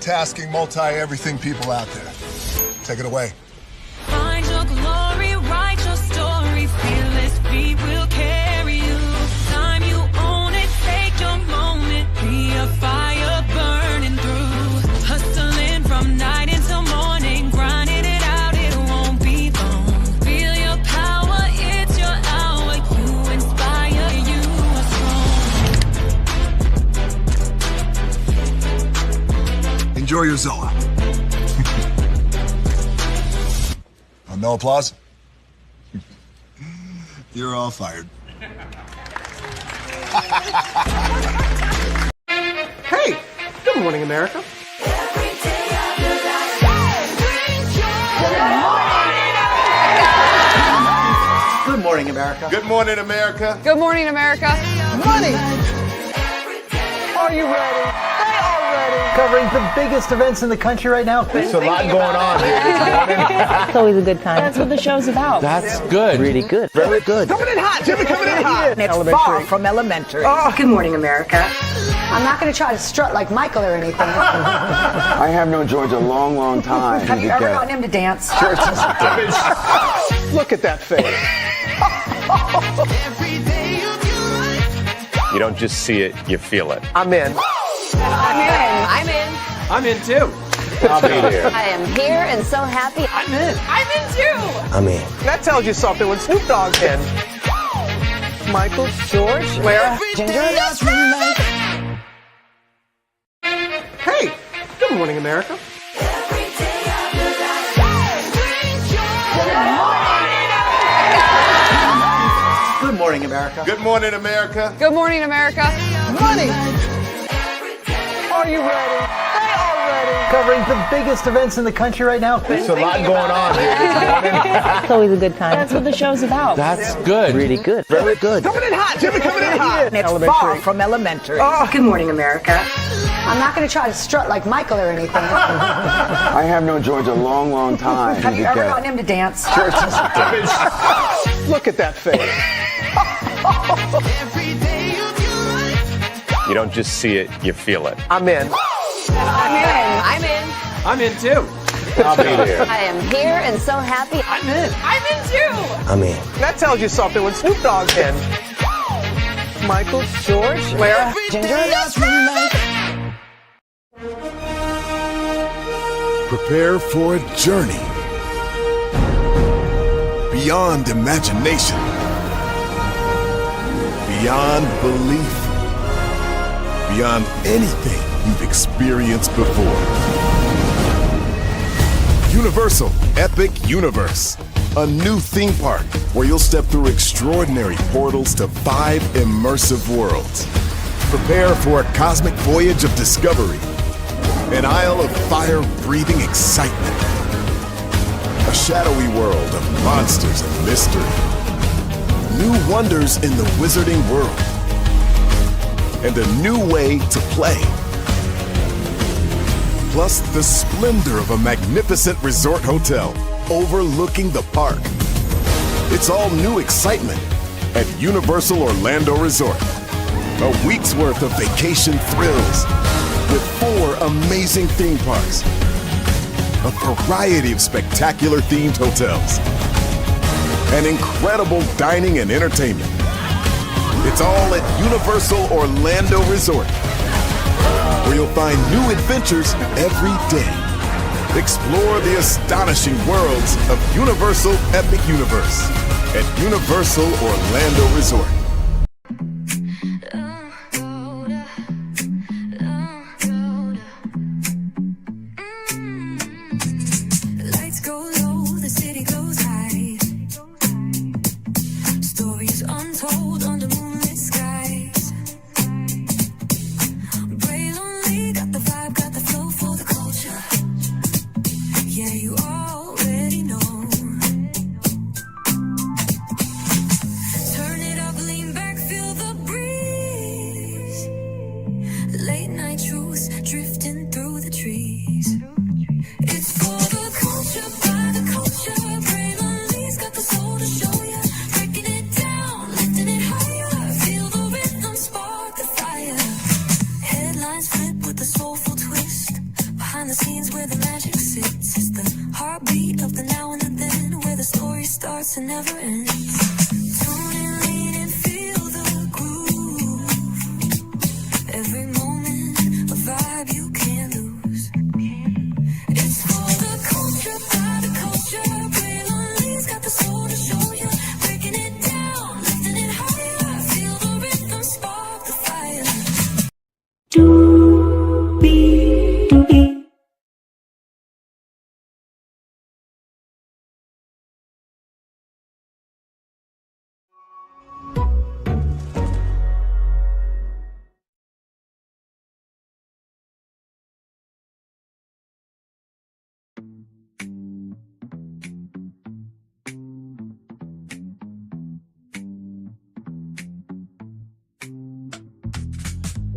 multitasking, multi-everything people out there. Take it away. Find your glory, write your story, fearless feet will carry you. Time you own it, take your moment, be a fire burning through. Hustling from night until morning, grinding it out, it won't be long. Feel your power, it's your hour, you inspire, you are strong. Enjoy your Zoa. No applause? You're all fired. Hey, good morning, America. Good morning, America. Good morning, America. Good morning, America. Money. Are you ready? They are ready. Covering the biggest events in the country right now. There's a lot going on here this morning. It's always a good time. That's what the show's about. That's good. Really good. Very good. Coming in hot. Jimmy coming in hot. It's far from elementary. Oh. Good morning, America. I'm not going to try to strut like Michael or anything. I have known George a long, long time. Have you ever gotten him to dance? Look at that face. You don't just see it, you feel it. I'm in. I'm in. I'm in too. I'll be there. I am here and so happy. I'm in. I'm in too. I'm in. That tells you something when Snoop Dogg's in. Michael, George, Lara, Ginger. Hey, good morning, America. Good morning, America. Good morning, America. Good morning, America. Money. Are you ready? They are ready. Covering the biggest events in the country right now. There's a lot going on here this morning. It's always a good time. That's what the show's about. That's good. Really good. Very good. Coming in hot. Jimmy coming in hot. It's far from elementary. Oh. Good morning, America. I'm not going to try to strut like Michael or anything. I have known George a long, long time. Have you ever gotten him to dance? Look at that face. You don't just see it, you feel it. I'm in. I'm in. I'm in too. I'll be there. I am here and so happy. I'm in. I'm in too. I'm in. That tells you something when Snoop Dogg's in. Michael, George, Lara, Ginger. Prepare for a journey beyond imagination, beyond belief, beyond anything you've experienced before. Universal Epic Universe, a new theme park where you'll step through extraordinary portals to 5 immersive worlds. Prepare for a cosmic voyage of discovery, an isle of fire-breathing excitement, a shadowy world of monsters and mystery, new wonders in the wizarding world, and a new way to play. Plus the splendor of a magnificent resort hotel overlooking the park. It's all new excitement at Universal Orlando Resort. A week's worth of vacation thrills with 4 amazing theme parks, a variety of spectacular themed hotels, and incredible dining and entertainment. It's all at Universal Orlando Resort, where you'll find new adventures every day. Explore the astonishing worlds of Universal Epic Universe at Universal Orlando Resort. Lights go low, the city goes high. Stories untold under moonlit skies. Brave lonely, got the vibe, got the flow for the culture. Yeah, you already know. Turn it up, scenes where the magic sits. It's the heartbeat of the now and the then, where the story starts and never ends. Tune in, lean and feel the groove. Every moment, a vibe you can't lose. It's for the culture, by the culture. Braylon got the soul to show you. Breaking it down, lifting it higher. Feel the rhythm, spark the fire.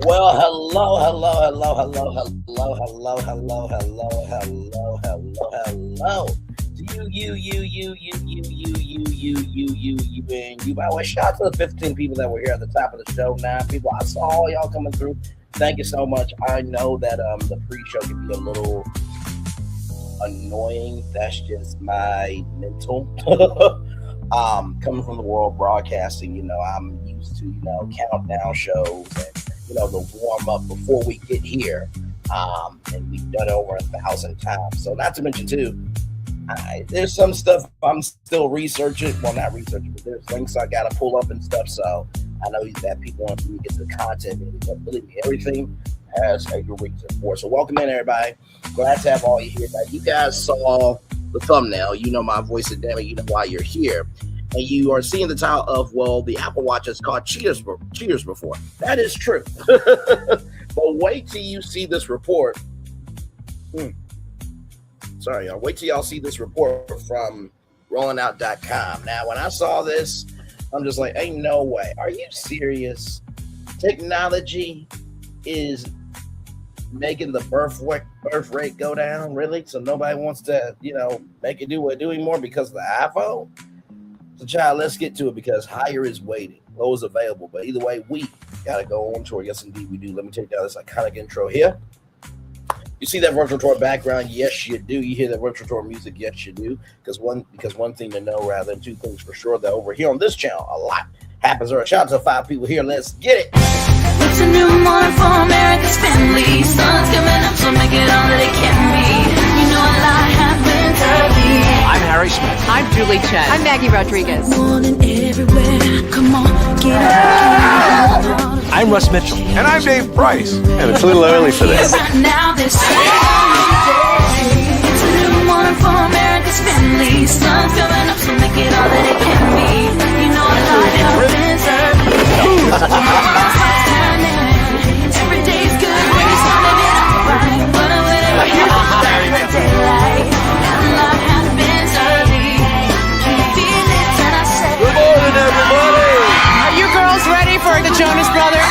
Well, hello. To you, and you. By the way, shout out to the 15 people that were here at the top of the show. 9 people, I saw all y'all coming through. Thank you so much. I know that the pre-show can be a little annoying. That's just my mental. Coming from the world broadcasting, I'm used to, countdown shows and, the warm up before we get here. And we've done it over 1,000 times. So not to mention too, there's some stuff I'm still researching. Well, not researching, but there's links I got to pull up and stuff. So I know that people want to get to the content, but believe me, everything has a good reason for it. So welcome in, everybody. Glad to have all you here. Now, you guys saw the thumbnail. You know my voice, and damn it, you know why you're here. And you are seeing the title of, well, the Apple Watch has caught cheaters before. That is true. But wait till you see this report. Sorry, y'all. Wait till y'all see this report from rollingout.com. Now, when I saw this, I'm just like, ain't no way. Are you serious? Technology is making the birth rate go down, really? So nobody wants to, make it do what it do anymore because of the iPhone? So, child, let's get to it because higher is waiting. Low is available. But either way, we got to go on tour. Yes, indeed, we do. Let me take down this iconic intro here. You see that virtual tour background? Yes, you do. You hear that virtual tour music? Yes, you do. Because one thing to know rather than two things for sure, that over here on this channel, a lot happens. Shout out to 5 people here. Let's get it. It's a new morning for America's family. Sun's coming up, so make it all that it can be. You know a lot happens early. I'm Harry Smith. I'm Julie Chen. I'm Maggie Rodriguez. Morning everywhere. Come on, get up. I'm Russ Mitchell. And I'm Dave Price. And it's a little early for this. Right now, this it's a new morning for America's family. Sun's coming up, so make it all that it can be. You know a lot happens early. Every day's good when you started it out right. But whenever you're in the daylight, and a lot happens early. Can you feel it? And I say, Good morning, everybody. Are you girls ready for the Jonas Brothers?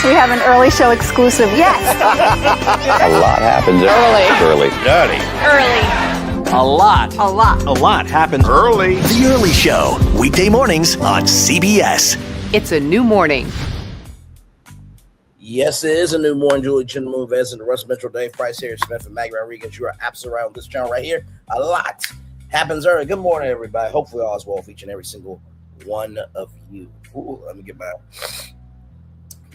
We have an early show exclusive. Yes. A lot happens early. A lot happens Early. The Early Show, weekday mornings on CBS. It's a new morning. Yes, it is a new morning. Julie Chen, Moon Vez, and the Russ Mitchell, Dave Price, Harry Smith, and Maggie Rodriguez. You are absolutely right on this channel right here. A lot happens early. Good morning, everybody. Hopefully all is well with each and every single one of you. Ooh, let me get my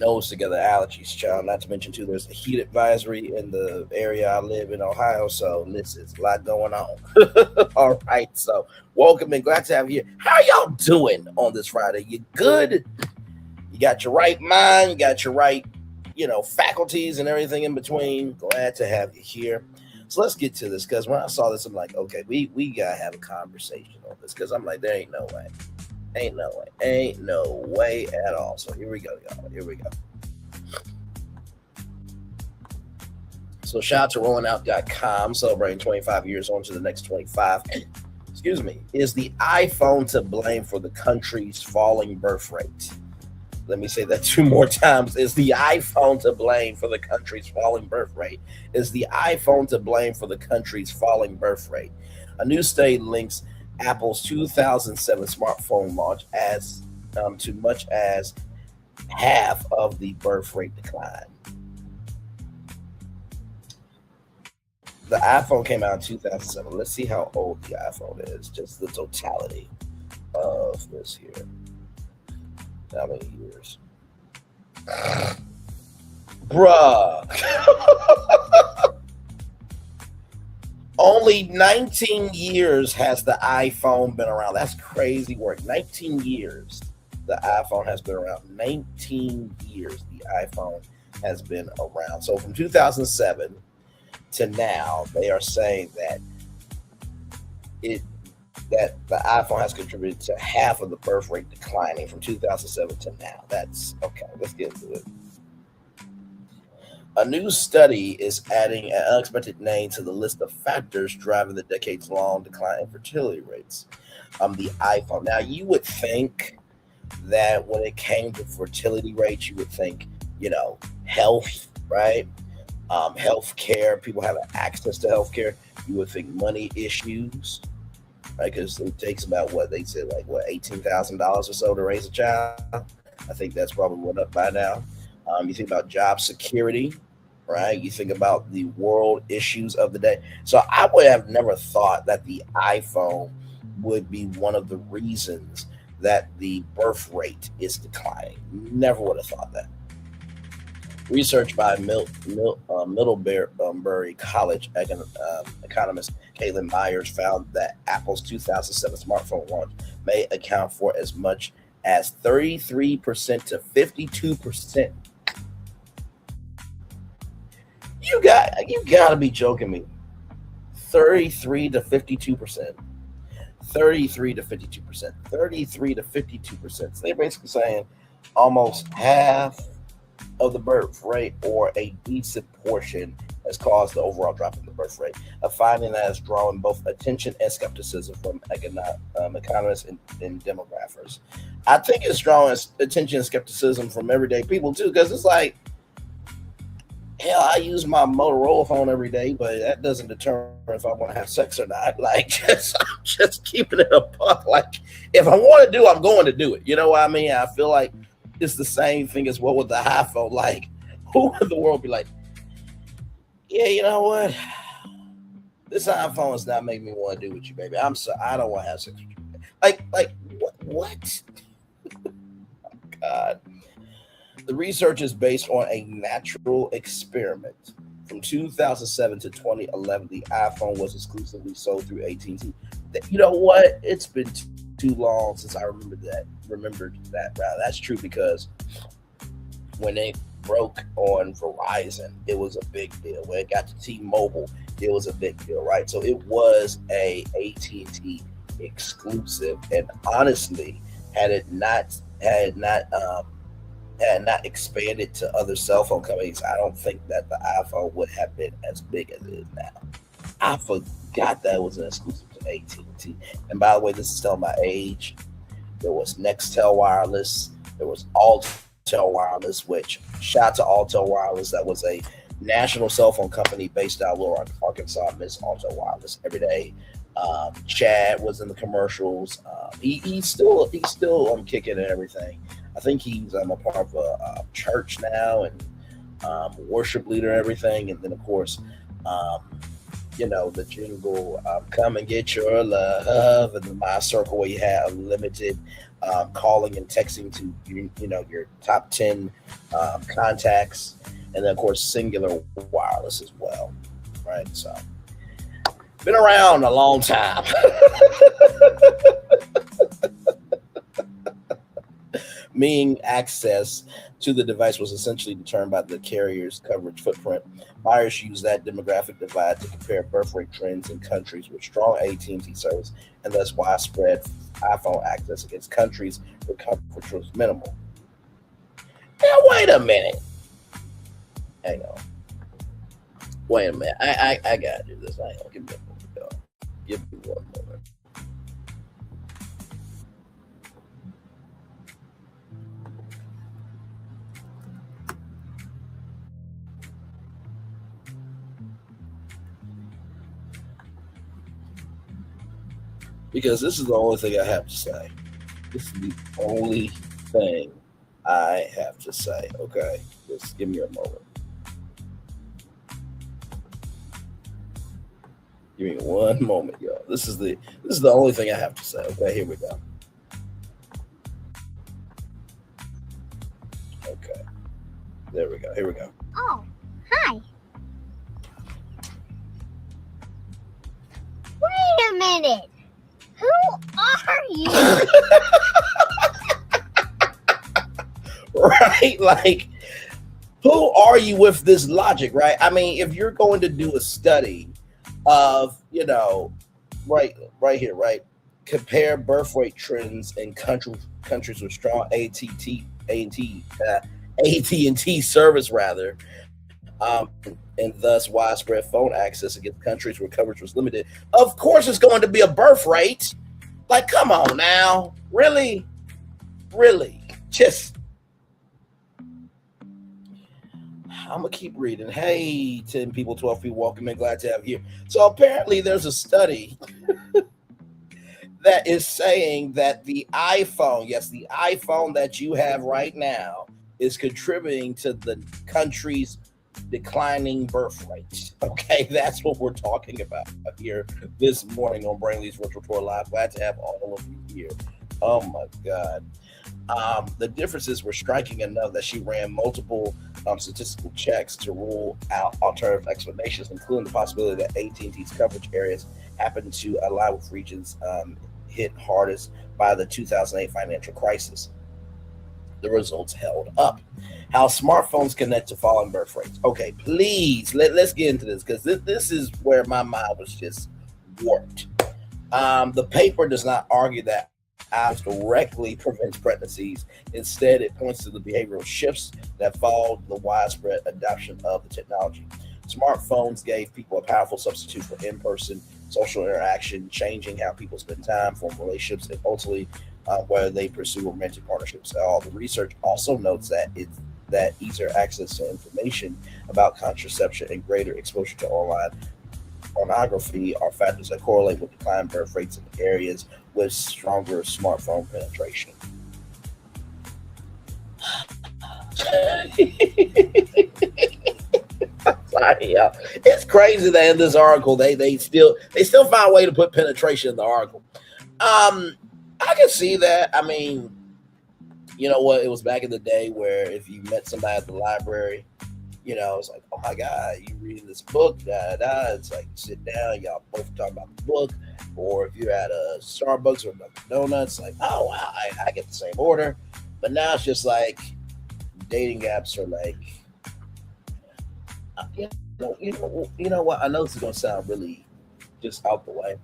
nose together. Allergies, child. Not to mention, too, there's a heat advisory in the area I live in, Ohio. So this is a lot going on. All right. So welcome and glad to have you here. How y'all doing on this Friday? You good? You got your right mind. You got your right, faculties and everything in between. Glad to have you here. So let's get to this, because when I saw this, I'm like, okay, we got to have a conversation on this, because I'm like, there ain't no way. Ain't no way at all. So here we go, y'all. Here we go. So shout out to rollingout.com, celebrating 25 years on to the next 25. Excuse me. Is the iPhone to blame for the country's falling birth rate? Let me say that 2 more times. Is the iPhone to blame for the country's falling birth rate? Is the iPhone to blame for the country's falling birth rate? A new study links Apple's 2007 smartphone launch as to much as half of the birth rate decline. the iPhone came out in 2007. Let's see how old the iPhone is. Just the totality of this here. How many years? Bruh. Only 19 years has the iPhone been around. That's crazy work. 19 years the iPhone has been around. 19 years the iPhone has been around. So from 2007 to now, they are saying that that the iPhone has contributed to half of the birth rate declining from 2007 to now. That's okay. Let's get into it. A new study is adding an unexpected name to the list of factors driving the decades-long decline in fertility rates. The iPhone. Now, you would think that when it came to fertility rates, you would think, health, right? Healthcare, people having access to healthcare. You would think money issues, right? Because it takes about $18,000 or so to raise a child. I think that's probably went up by now. You think about job security, right? You think about the world issues of the day. So I would have never thought that the iPhone would be one of the reasons that the birth rate is declining. Never would have thought that. Research by Middlebury College economist Caitlin Myers found that Apple's 2007 smartphone launch may account for as much as 33% to 52%. You gotta be joking me. 33 to 52%. 33 to 52%. 33 to 52%. So they're basically saying almost half of the birth rate, or a decent portion, has caused the overall drop in the birth rate. A finding that has drawn both attention and skepticism from economists and demographers. I think it's drawing attention and skepticism from everyday people too, because it's like, hell, I use my Motorola phone every day, but that doesn't determine if I want to have sex or not. Like, I'm just keeping it a buck. Like, if I want to do, I'm going to do it. You know what I mean? I feel like it's the same thing as what with the iPhone. Like, who in the world be like, yeah, you know what? This iPhone is not making me want to do with you, baby. I'm sorry, I don't want to have sex with you. Like what? Oh, God. The research is based on a natural experiment. From 2007 to 2011, the iPhone was exclusively sold through AT&T. You know what? It's been too long since I remembered that. That's true, because when they broke on Verizon, it was a big deal. When it got to T-Mobile, it was a big deal, right? So it was a AT&T exclusive, and honestly, had it not expanded to other cell phone companies, I don't think that the iPhone would have been as big as it is now. I forgot that it was an exclusive to AT&T. And by the way, this is telling my age. There was Nextel Wireless. There was Alltel Wireless, which, shout out to Alltel Wireless. That was a national cell phone company based out of Little Rock, Arkansas. Miss Alltel Wireless every day. Chad was in the commercials. He's still kicking and everything. I think he's a part of a church now, and worship leader and everything. And then, of course, the jingle, come and get your love, and the My Circle, where you have unlimited calling and texting to your top 10 contacts, and then, of course, Singular Wireless as well, right? So, been around a long time. Meaning access to the device was essentially determined by the carrier's coverage footprint. Myers used that demographic divide to compare birth rate trends in countries with strong AT&T service and thus widespread iPhone access against countries where coverage was minimal. Now, wait a minute. Hang on. Wait a minute. I gotta do this. Hang on. Give me a moment, y'all. Give me one moment. Because this is the only thing I have to say. This is the only thing I have to say. Okay, just give me a moment. Give me one moment, y'all. This is the only thing I have to say. Okay, here we go. Okay. There we go. Here we go. Oh, hi. Wait a minute. Who are you? Right? Like, who are you with this logic, right? I mean, if you're going to do a study of, you know, right here, right? Compare birth rate trends in countries with strong AT&T service, rather, and thus widespread phone access against countries where coverage was limited. Of course, it's going to be a birth rate. Like, come on now, really, just. I'm gonna keep reading. Hey, 10 people, 12 people, welcome in. Glad to have you here. So apparently, there's a study that is saying that the iPhone, yes, the iPhone that you have right now, is contributing to the country's declining birth rates. Okay, that's what we're talking about here this morning on Brainley's Virtual Tour Live. Glad to have all of you here. Oh my God. The differences were striking enough that she ran multiple statistical checks to rule out alternative explanations, including the possibility that AT&T's coverage areas happen to align with regions hit hardest by the 2008 financial crisis. The results held up. How smartphones connect to falling birth rates. Okay, please, let's get into this, because this is where my mind was just warped. The paper does not argue that apps directly prevents pregnancies. Instead, it points to the behavioral shifts that followed the widespread adoption of the technology. Smartphones gave people a powerful substitute for in-person social interaction, changing how people spend time, form relationships, and ultimately whether they pursue romantic partnerships at all. The research also notes that easier access to information about contraception and greater exposure to online pornography are factors that correlate with declining birth rates in areas with stronger smartphone penetration. Sorry, yeah. It's crazy that in this article they still find a way to put penetration in the article. I can see that. I mean, you know what? It was back in the day where if you met somebody at the library, you know, it's like, oh my God, you reading this book, It's like, sit down, y'all both talking about the book. Or if you're at a Starbucks or Dunkin' Donuts, like, oh wow, I get the same order. But now it's just like dating apps are like, you know what? I know this is gonna sound really just out the way.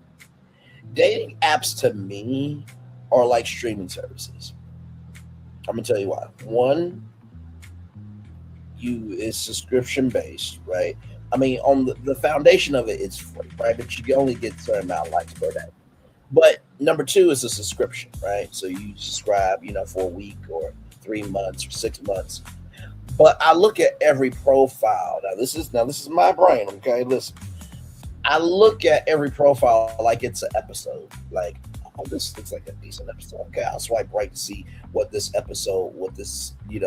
Dating apps to me are like streaming services. I'm gonna tell you why. One, is subscription based, right? I mean, on the foundation of it, it's free, right? But you can only get a certain amount of likes per day. But number two is a subscription, right? So you subscribe, you know, for a week or 3 months or 6 months. But I look at every profile. Now this is my brain, okay? Listen, I look at every profile like it's an episode. Like, oh, this looks like a decent episode. Okay, I'll swipe right to see what this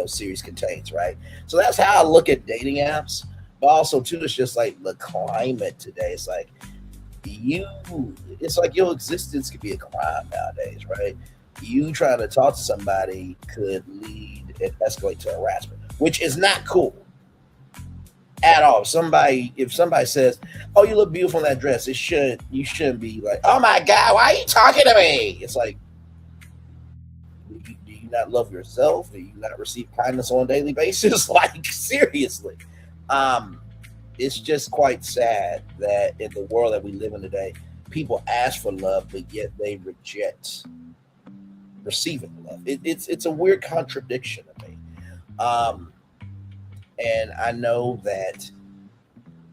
series contains, right? So that's how I look at dating apps. But also, too, it's just like the climate today. It's like your existence could be a crime nowadays, right? You trying to talk to somebody could lead and escalate to harassment, which is not cool at all. If somebody says, "Oh, you look beautiful in that dress," you shouldn't be like, "Oh my God, why are you talking to me?" It's like, do you not love yourself? Do you not receive kindness on a daily basis? Like, seriously. It's just quite sad that in the world that we live in today, people ask for love, but yet they reject receiving love. It's a weird contradiction to me. And I know that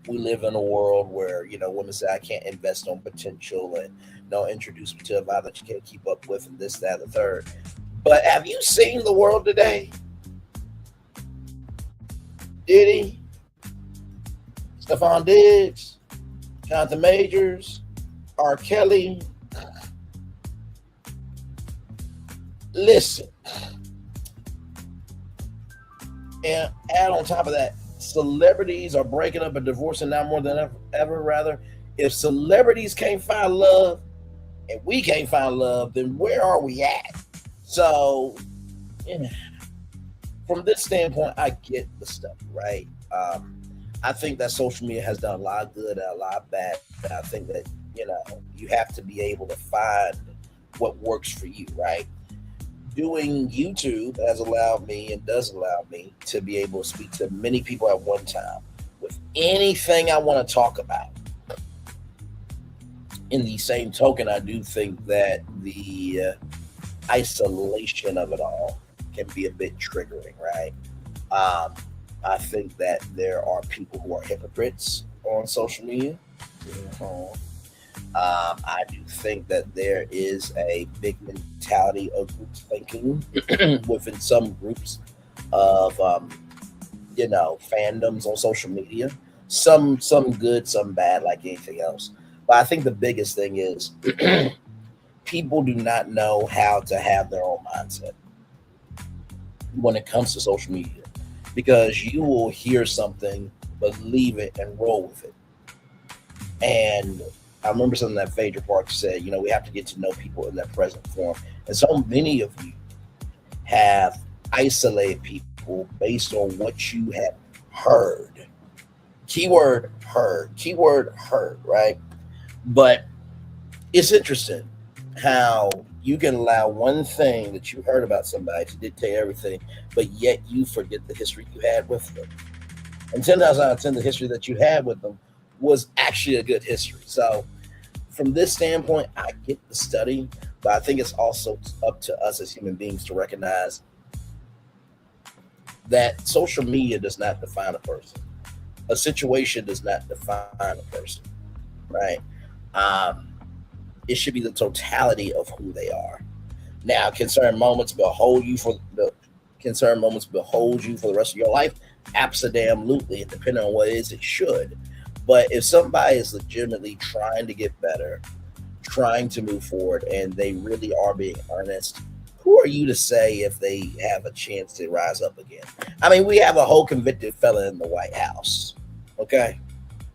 we live in a world where, you know, women say, I can't invest on potential and don't introduce me to a vibe that you can't keep up with and this, that, and the third. But have you seen the world today? Diddy, Stephon Diggs, Jonathan Majors, R. Kelly. Listen. And add on top of that, celebrities are breaking up and divorcing now more than ever, rather. If celebrities can't find love and we can't find love, then where are we at? So, from this standpoint, I get the stuff, right? I think that social media has done a lot of good and a lot of bad. And I think that, you have to be able to find what works for you, right? Doing YouTube has allowed me and does allow me to be able to speak to many people at one time with anything I want to talk about. In the same token, I do think that the isolation of it all can be a bit triggering, right? I think that there are people who are hypocrites on social media. I do think that there is a big mentality of group thinking within some groups of, fandoms on social media. Some good, some bad, like anything else. But I think the biggest thing is people do not know how to have their own mindset when it comes to social media, because you will hear something, believe it, and roll with it. And I remember something that Phaedra Parks said, we have to get to know people in their present form. And so many of you have isolated people based on what you have heard. Keyword heard, right? But it's interesting how you can allow one thing that you heard about somebody to dictate everything, but yet you forget the history you had with them. And 10 times out of 10, the history that you had with them was actually a good history. So from this standpoint, I get the study, but I think it's also up to us as human beings to recognize that social media does not define a person. A situation does not define a person, right? It should be the totality of who they are. Now, can certain moments behold you for the rest of your life? Absolutely. And depending on what it is, it should. But if somebody is legitimately trying to get better, trying to move forward, and they really are being earnest, who are you to say if they have a chance to rise up again? I mean, we have a whole convicted fella in the White House. Okay?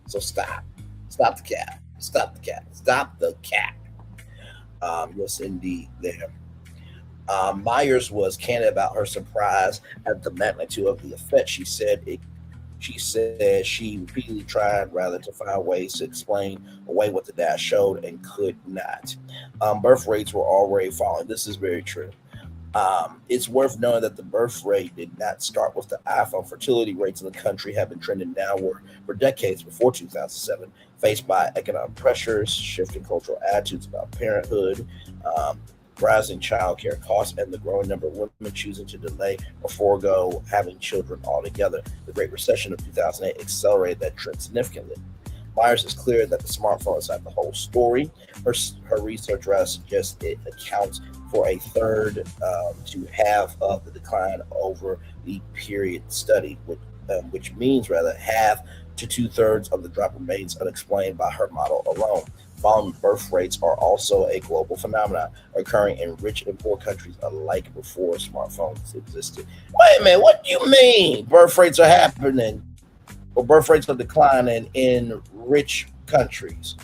So stop. Stop the cap. Stop the cap. Stop the cap. Yes, indeed, there. Myers was candid about her surprise at the magnitude of the effect. She said she repeatedly tried to find ways to explain away what the data showed and could not. Birth rates were already falling. This is very true. It's worth knowing that the birth rate did not start with the iPhone. Fertility rates in the country have been trending downward for decades before 2007, faced by economic pressures, shifting cultural attitudes about parenthood, rising child care costs, and the growing number of women choosing to delay or forego having children altogether. The Great Recession of 2008 accelerated that trend significantly. Myers is clear that the smartphone is not the whole story. Her research rather suggests it accounts for a third to half of the decline over the period studied, which means half to 2/3 of the drop remains unexplained by her model alone. Falling birth rates are also a global phenomenon occurring in rich and poor countries alike before smartphones existed. Wait a minute, what do you mean birth rates are happening or birth rates are declining in rich countries?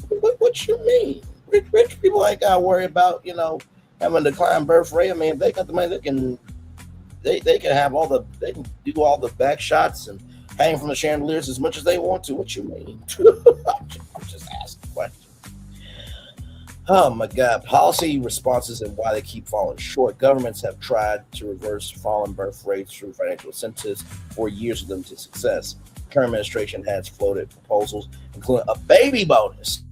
What you mean? Rich people ain't got to worry about, having a declined birth rate. I mean, if they got the money, they can do all the back shots and hang from the chandeliers as much as they want to. What you mean? I'm just asking questions. Oh my God. Policy responses and why they keep falling short. Governments have tried to reverse falling birth rates through financial incentives for years of them to success. The current administration has floated proposals, including a baby bonus.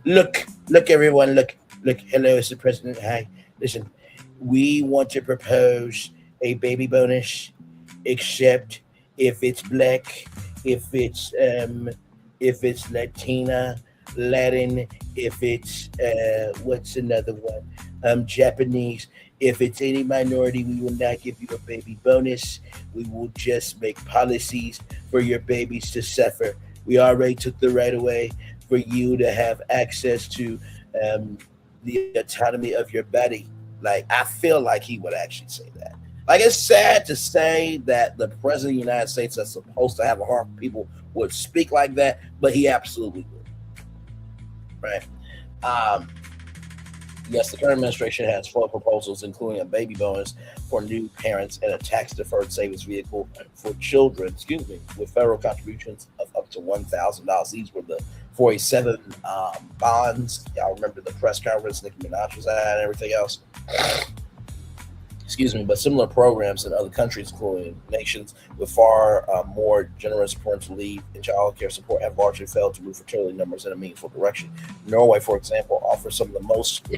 Look, everyone, look. Hello, Mr. President. Hi. Listen, we want to propose a baby bonus, except if it's black, if it's Latina, Latin, if it's what's another one? Japanese. If it's any minority, we will not give you a baby bonus. We will just make policies for your babies to suffer. We already took the right away for you to have access to the autonomy of your body. Like, I feel like he would actually say that. Like, it's sad to say that the president of the United States that's supposed to have a heart for people would speak like that, but he absolutely would. Right? Yes, the current administration has 4 proposals, including a baby bonus for new parents and a tax-deferred savings vehicle for children, with federal contributions of up to $1,000. These were the 47 bonds. Y'all remember the press conference Nicki Minaj was at and everything else. But similar programs in other countries, including nations with far more generous parental leave and child care support, have largely failed to move fertility numbers in a meaningful direction. Norway, for example, offers some of the most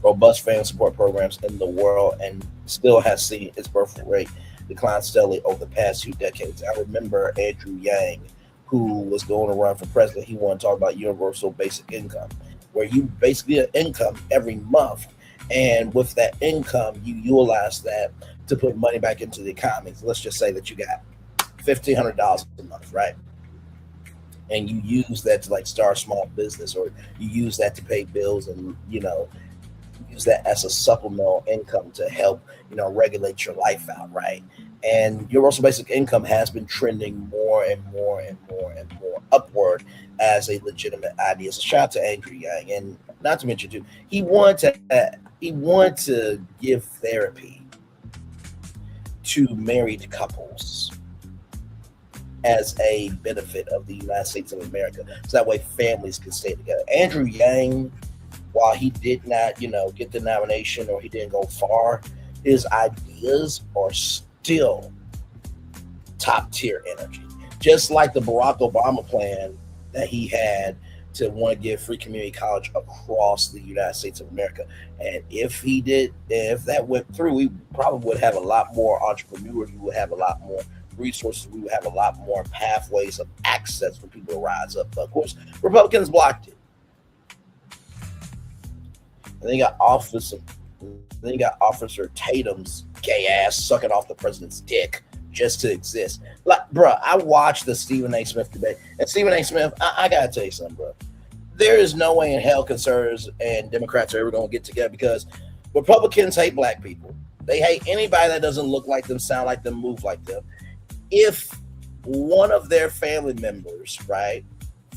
robust family support programs in the world and still has seen its birth rate decline steadily over the past 2 decades. I remember Andrew Yang, who was going to run for president. He wanted to talk about universal basic income, where you basically get an income every month. And with that income, you utilize that to put money back into the economy. So let's just say that you got $1,500 a month, right? And you use that to like start a small business, or you use that to pay bills, and use that as a supplemental income to help regulate your life out, right? And universal basic income has been trending more and more and more and more upward as a legitimate idea. So shout out to Andrew Yang, and not to mention too, he wanted to give therapy to married couples as a benefit of the United States of America, so that way families can stay together. Andrew Yang, while he did not, get the nomination, or he didn't go far, his ideas are still top tier energy. Just like the Barack Obama plan that he had to want to give free community college across the United States of America. And if that went through, we probably would have a lot more entrepreneurs. We would have a lot more resources. We would have a lot more pathways of access for people to rise up. But of course, Republicans blocked it. And then you got Officer Tatum's gay ass sucking off the president's dick just to exist. Like, bro, I watched the Stephen A. Smith debate, and Stephen A. Smith, I gotta tell you something, bro. There is no way in hell conservatives and Democrats are ever gonna get together, because Republicans hate black people. They hate anybody that doesn't look like them, sound like them, move like them. If one of their family members, right,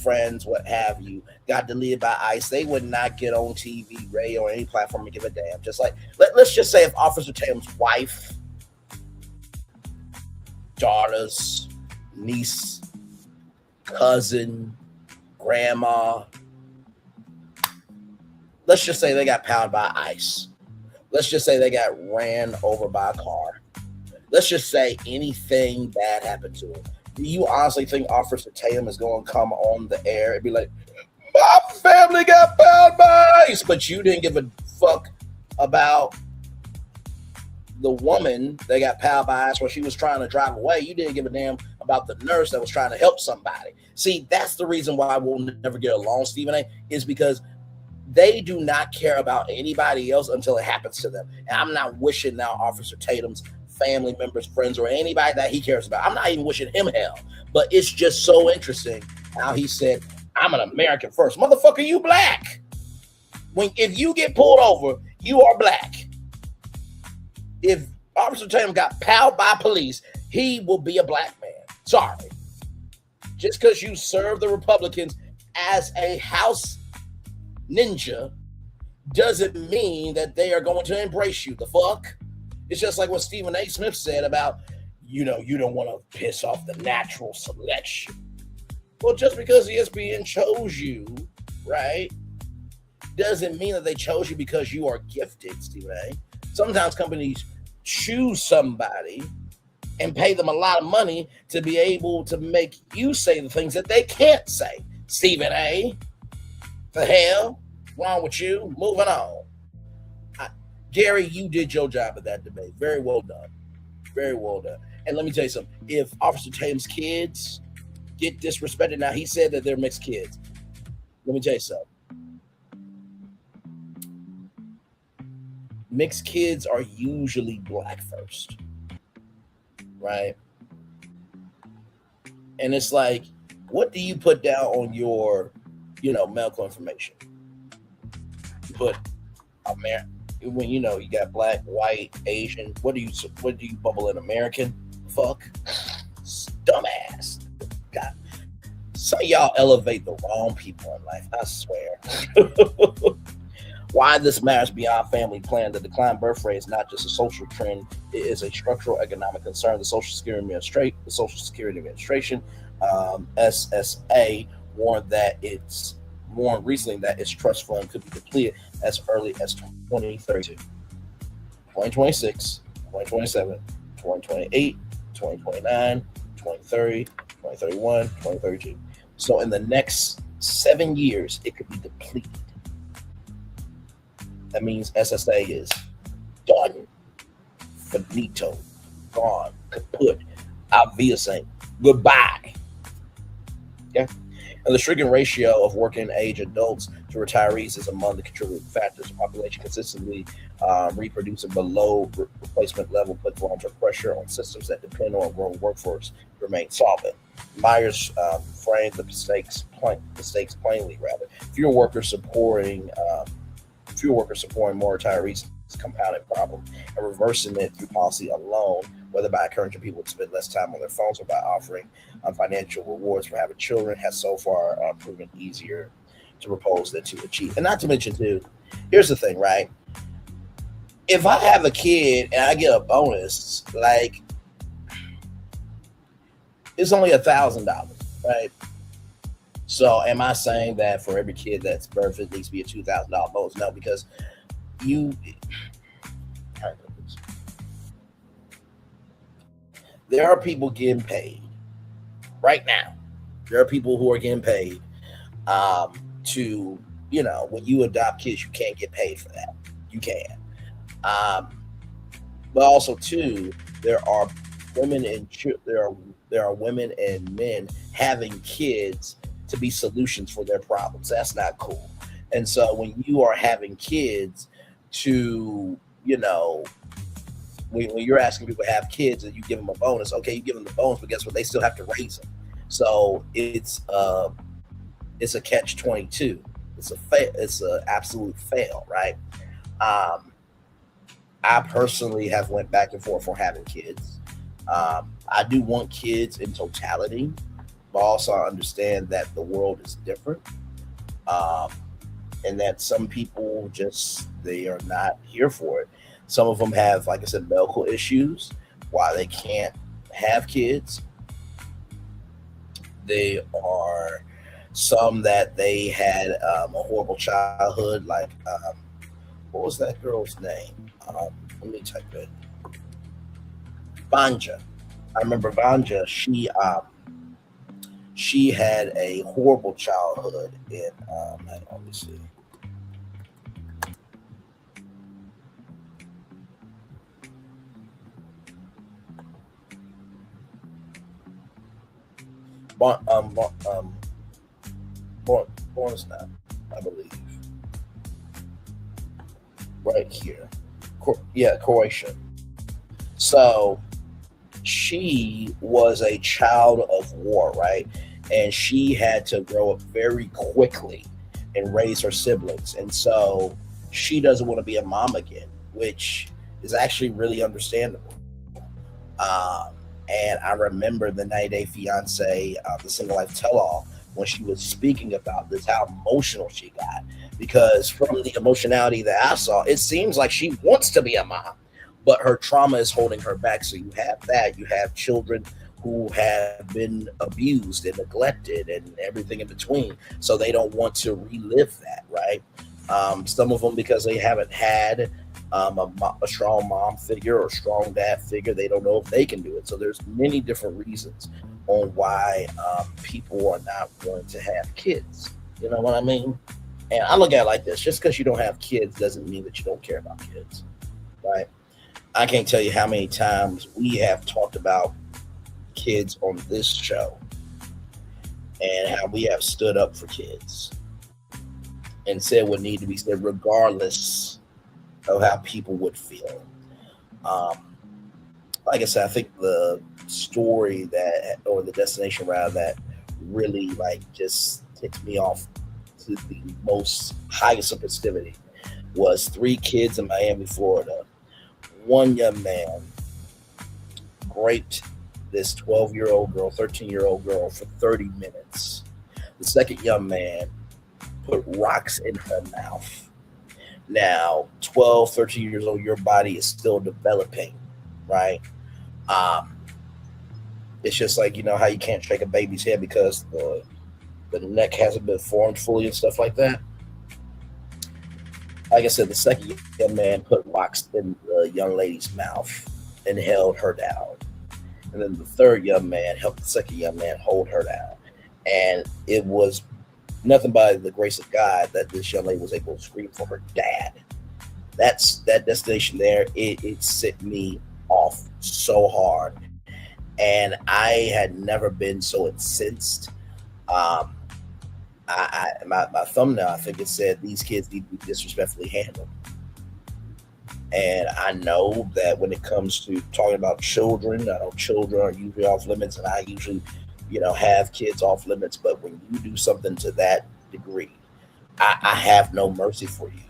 friends, what have you, got deleted by ICE, they would not get on TV, radio, or any platform and give a damn. Just like, let's just say if Officer Tatum's wife, daughters, niece, cousin, grandma, let's just say they got pounded by ICE. Let's just say they got ran over by a car. Let's just say anything bad happened to them. Do you honestly think Officer Tatum is going to come on the air and be like, my family got pounded by ICE, but you didn't give a fuck about the woman that got pounded by ICE when she was trying to drive away? You didn't give a damn about the nurse that was trying to help somebody. See, that's the reason why we'll never get along, Stephen A., is because they do not care about anybody else until it happens to them. And I'm not wishing now Officer Tatum's family members, friends, or anybody that he cares about, I'm not even wishing him hell. But it's just so interesting how he said, I'm an American first. Motherfucker, you black. If you get pulled over, you are black. If Officer Tatum got powed by police, he will be a black man. Sorry. Just because you serve the Republicans as a house ninja doesn't mean that they are going to embrace you. The fuck? It's just like what Stephen A. Smith said about, you don't want to piss off the natural selection. Well, just because ESPN chose you, right, doesn't mean that they chose you because you are gifted, Stephen A. Sometimes companies choose somebody and pay them a lot of money to be able to make you say the things that they can't say. Stephen A., the hell? What's wrong with you? Moving on. Gary, you did your job at that debate. Very well done. Very well done. And let me tell you something. If Officer Tatum's kids get disrespected, now he said that they're mixed kids. Let me tell you something. Mixed kids are usually black first. Right? And it's like, what do you put down on your, medical information? You put when you got black, white, Asian. What do you bubble in? American? Fuck, dumbass. God, some of y'all elevate the wrong people in life. I swear. Why this matters beyond family plan. The decline birth rate is not just a social trend; it is a structural economic concern. The Social Security Administration, SSA, warned recently that its trust fund could be depleted as early as 2032, 2026, 2027, 2028, 2029, 2030, 2031, 2032. So in the next 7 years, it could be depleted. That means SSA is done, finito, gone, kaput, obvious saying goodbye. Okay? And the shrinking ratio of working age adults to retirees is among the contributing factors. The population consistently reproducing below replacement level puts long-term pressure on systems that depend on a growing workforce to remain solvent. Myers framed the mistakes plainly. Fewer workers supporting more retirees is a compounded problem, and reversing it through policy alone, whether by encouraging people to spend less time on their phones or by offering financial rewards for having children, has so far proven easier to propose than to achieve. And not to mention, too, here's the thing, right? If I have a kid and I get a bonus, like, it's only $1,000, right? So am I saying that for every kid that's birthed, it needs to be a $2,000 bonus? No, because there are people getting paid right now. There are people who are getting paid to, when you adopt kids, you can't get paid for that. You can. But also, too, there are women and men having kids to be solutions for their problems. That's not cool. And so when you are having kids to, when you're asking people to have kids and you give them a bonus, okay, you give them the bonus, but guess what? They still have to raise them. So it's a catch-22. It's an absolute fail, right? I personally have went back and forth for having kids. I do want kids in totality, but also I understand that the world is different, and that some people they are not here for it. Some of them have, like I said, medical issues why they can't have kids. They are some that they had a horrible childhood, like what was that girl's name? Let me type it. Vanja. I remember Vanja. She had a horrible childhood in let me see. Bornsnap, I believe. Right here. Croatia. So she was a child of war, right? And she had to grow up very quickly and raise her siblings. And so she doesn't want to be a mom again, which is actually really understandable. And I remember the 90 Day Fiance, the Single Life Tell-All, when she was speaking about this, how emotional she got. Because from the emotionality that I saw, it seems like she wants to be a mom, but her trauma is holding her back. So you have that. You have children who have been abused and neglected and everything in between. So they don't want to relive that, right? Some of them because they haven't had a strong mom figure or strong dad figure. They don't know if they can do it. So there's many different reasons on why people are not wanting to have kids. You know what I mean? And I look at it like this: just because you don't have kids doesn't mean that you don't care about kids, right? I can't tell you how many times we have talked about kids on this show and how we have stood up for kids and said what needed to be said, regardless of how people would feel. Like I said, I think the story or the destination rather, that really just ticks me off to the most highest of festivity was 3 kids in Miami, Florida. One young man raped this 12-year-old girl, 13-year-old girl for 30 minutes. The second young man put rocks in her mouth. Now, 12, 13 years old, your body is still developing, right? It's just like, you know how you can't shake a baby's head because the neck hasn't been formed fully and stuff like that. Like I said, the second young man put rocks in the young lady's mouth and held her down. And then the third young man helped the second young man hold her down. And it was nothing by the grace of God that this young lady was able to scream for her dad. That destination there, it set me off so hard. And I had never been so incensed. My thumbnail, I think it said, these kids need to be disrespectfully handled. And I know that when it comes to talking about children, I know children are usually off limits, and I usually, have kids off limits. But when you do something to that degree, I have no mercy for you.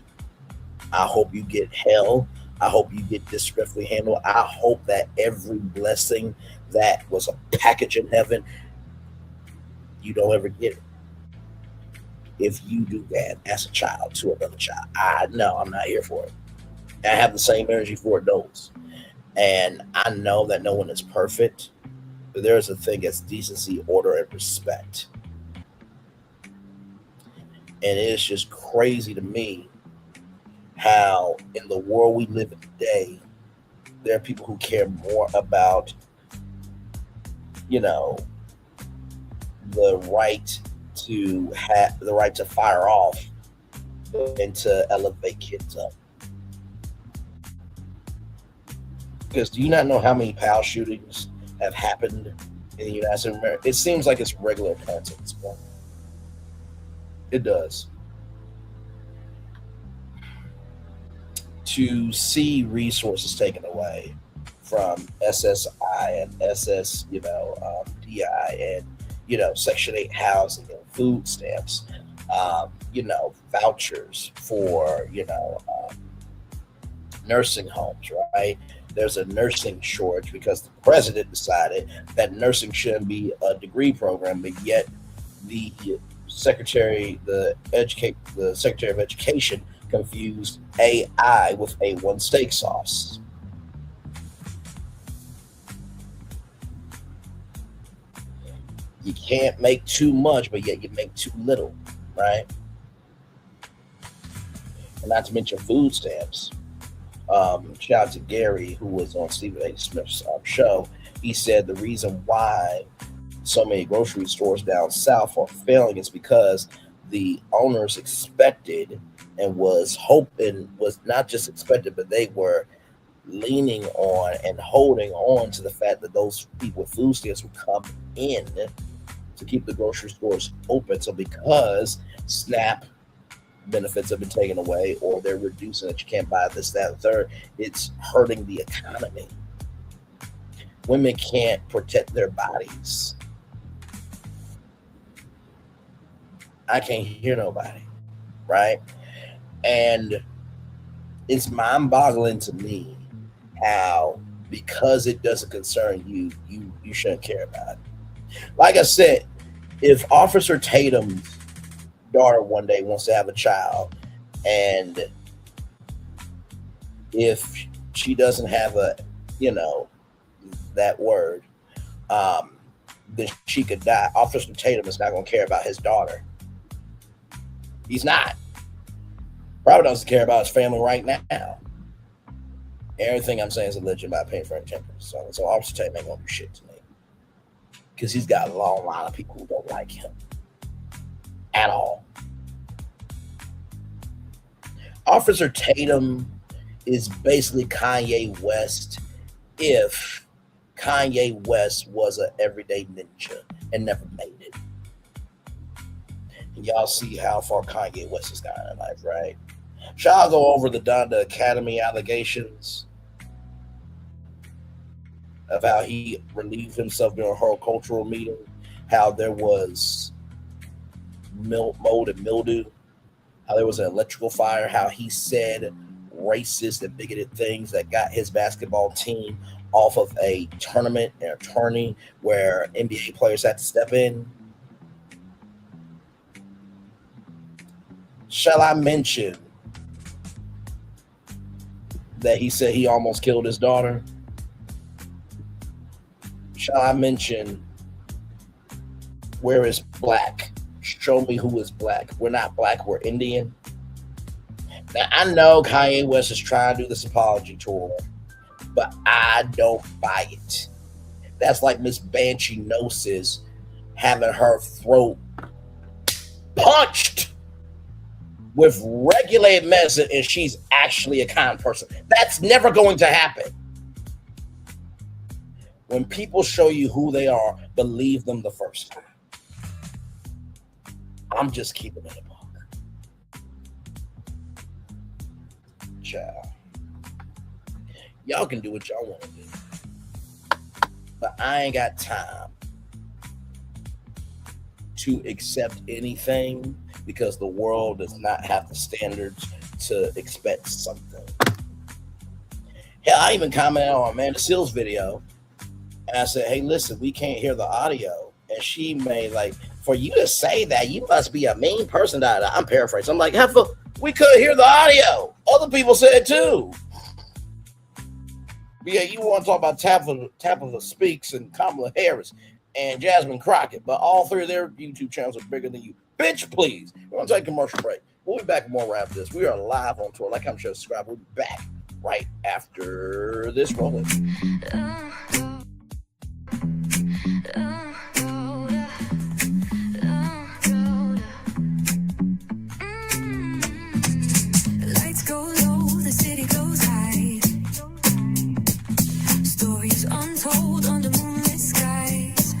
I hope you get hell. I hope you get disrespectfully handled. I hope that every blessing that was a package in heaven, you don't ever get it. If you do that as a child to another child, I'm not here for it. I have the same energy for adults. And I know that no one is perfect, but there's a thing as decency, order, and respect. And it's just crazy to me how in the world we live in today, there are people who care more about, the right to fire off and to elevate kids up. Because do you not know how many PAL shootings have happened in the United States of America? It seems like it's regular occurrence at this point. It does. To see resources taken away from SSI and SS, DI and, Section 8 housing and food stamps, vouchers for, nursing homes, right? There's a nursing shortage because the president decided that nursing shouldn't be a degree program, but yet the Secretary of Education confused AI with A1 steak sauce. You can't make too much, but yet you make too little, right? And not to mention food stamps. Shout out to Gary, who was on Stephen A. Smith's show. He said the reason why so many grocery stores down south are failing is because the owners expected and was not just expected, but they were leaning on and holding on to the fact that those people with food stamps would come in to keep the grocery stores open. So because SNAP benefits have been taken away, or they're reducing that you can't buy this, that, and third, it's hurting the economy. Women can't protect their bodies. I can't hear nobody, right? And it's mind-boggling to me how, because it doesn't concern you, you shouldn't care about it. Like I said, if Officer Tatum's daughter one day wants to have a child, and if she doesn't have that word, then she could die. Officer Tatum is not going to care about his daughter. He's not. Probably doesn't care about his family right now. Everything I'm saying is a legend by paying for entertainment. So Officer Tatum ain't going to do shit to me, because he's got a long line of people who don't like him at all. Officer Tatum is basically Kanye West if Kanye West was an everyday ninja and never made it. And y'all see how far Kanye West has gotten in life, right? Shall I go over the Donda Academy allegations of how he relieved himself during a horticultural meeting, how there was mold and mildew, how there was an electrical fire, how he said racist and bigoted things that got his basketball team off of a tournament and a tourney where NBA players had to step in. Shall I mention that he said he almost killed his daughter? Shall I mention where is black? Show me who is black. We're not black, we're Indian. Now, I know Kanye West is trying to do this apology tour, but I don't buy it. That's like Miss Banshee Gnosis having her throat punched with regulated medicine and she's actually a kind person. That's never going to happen. When people show you who they are, believe them the first time. I'm just keeping it a buck. Child. Y'all can do what y'all want to do. But I ain't got time to accept anything because the world does not have the standards to expect something. Hell, I even commented on Amanda Seales' video and I said, hey, listen, we can't hear the audio. And she made like, for you to say that, you must be a mean person. I'm paraphrasing. I'm like, Heifer, we couldn't hear the audio. Other people said too. But yeah, you want to talk about Tabitha Speaks and Kamala Harris and Jasmine Crockett, but all three of their YouTube channels are bigger than you. Bitch, please. We're going to take a commercial break. We'll be back with more Rap This. We are live on tour. Like, I'm sure, subscribe. We'll be back right after this rolling. Lights go low, the city goes high. Stories untold under moonlit skies.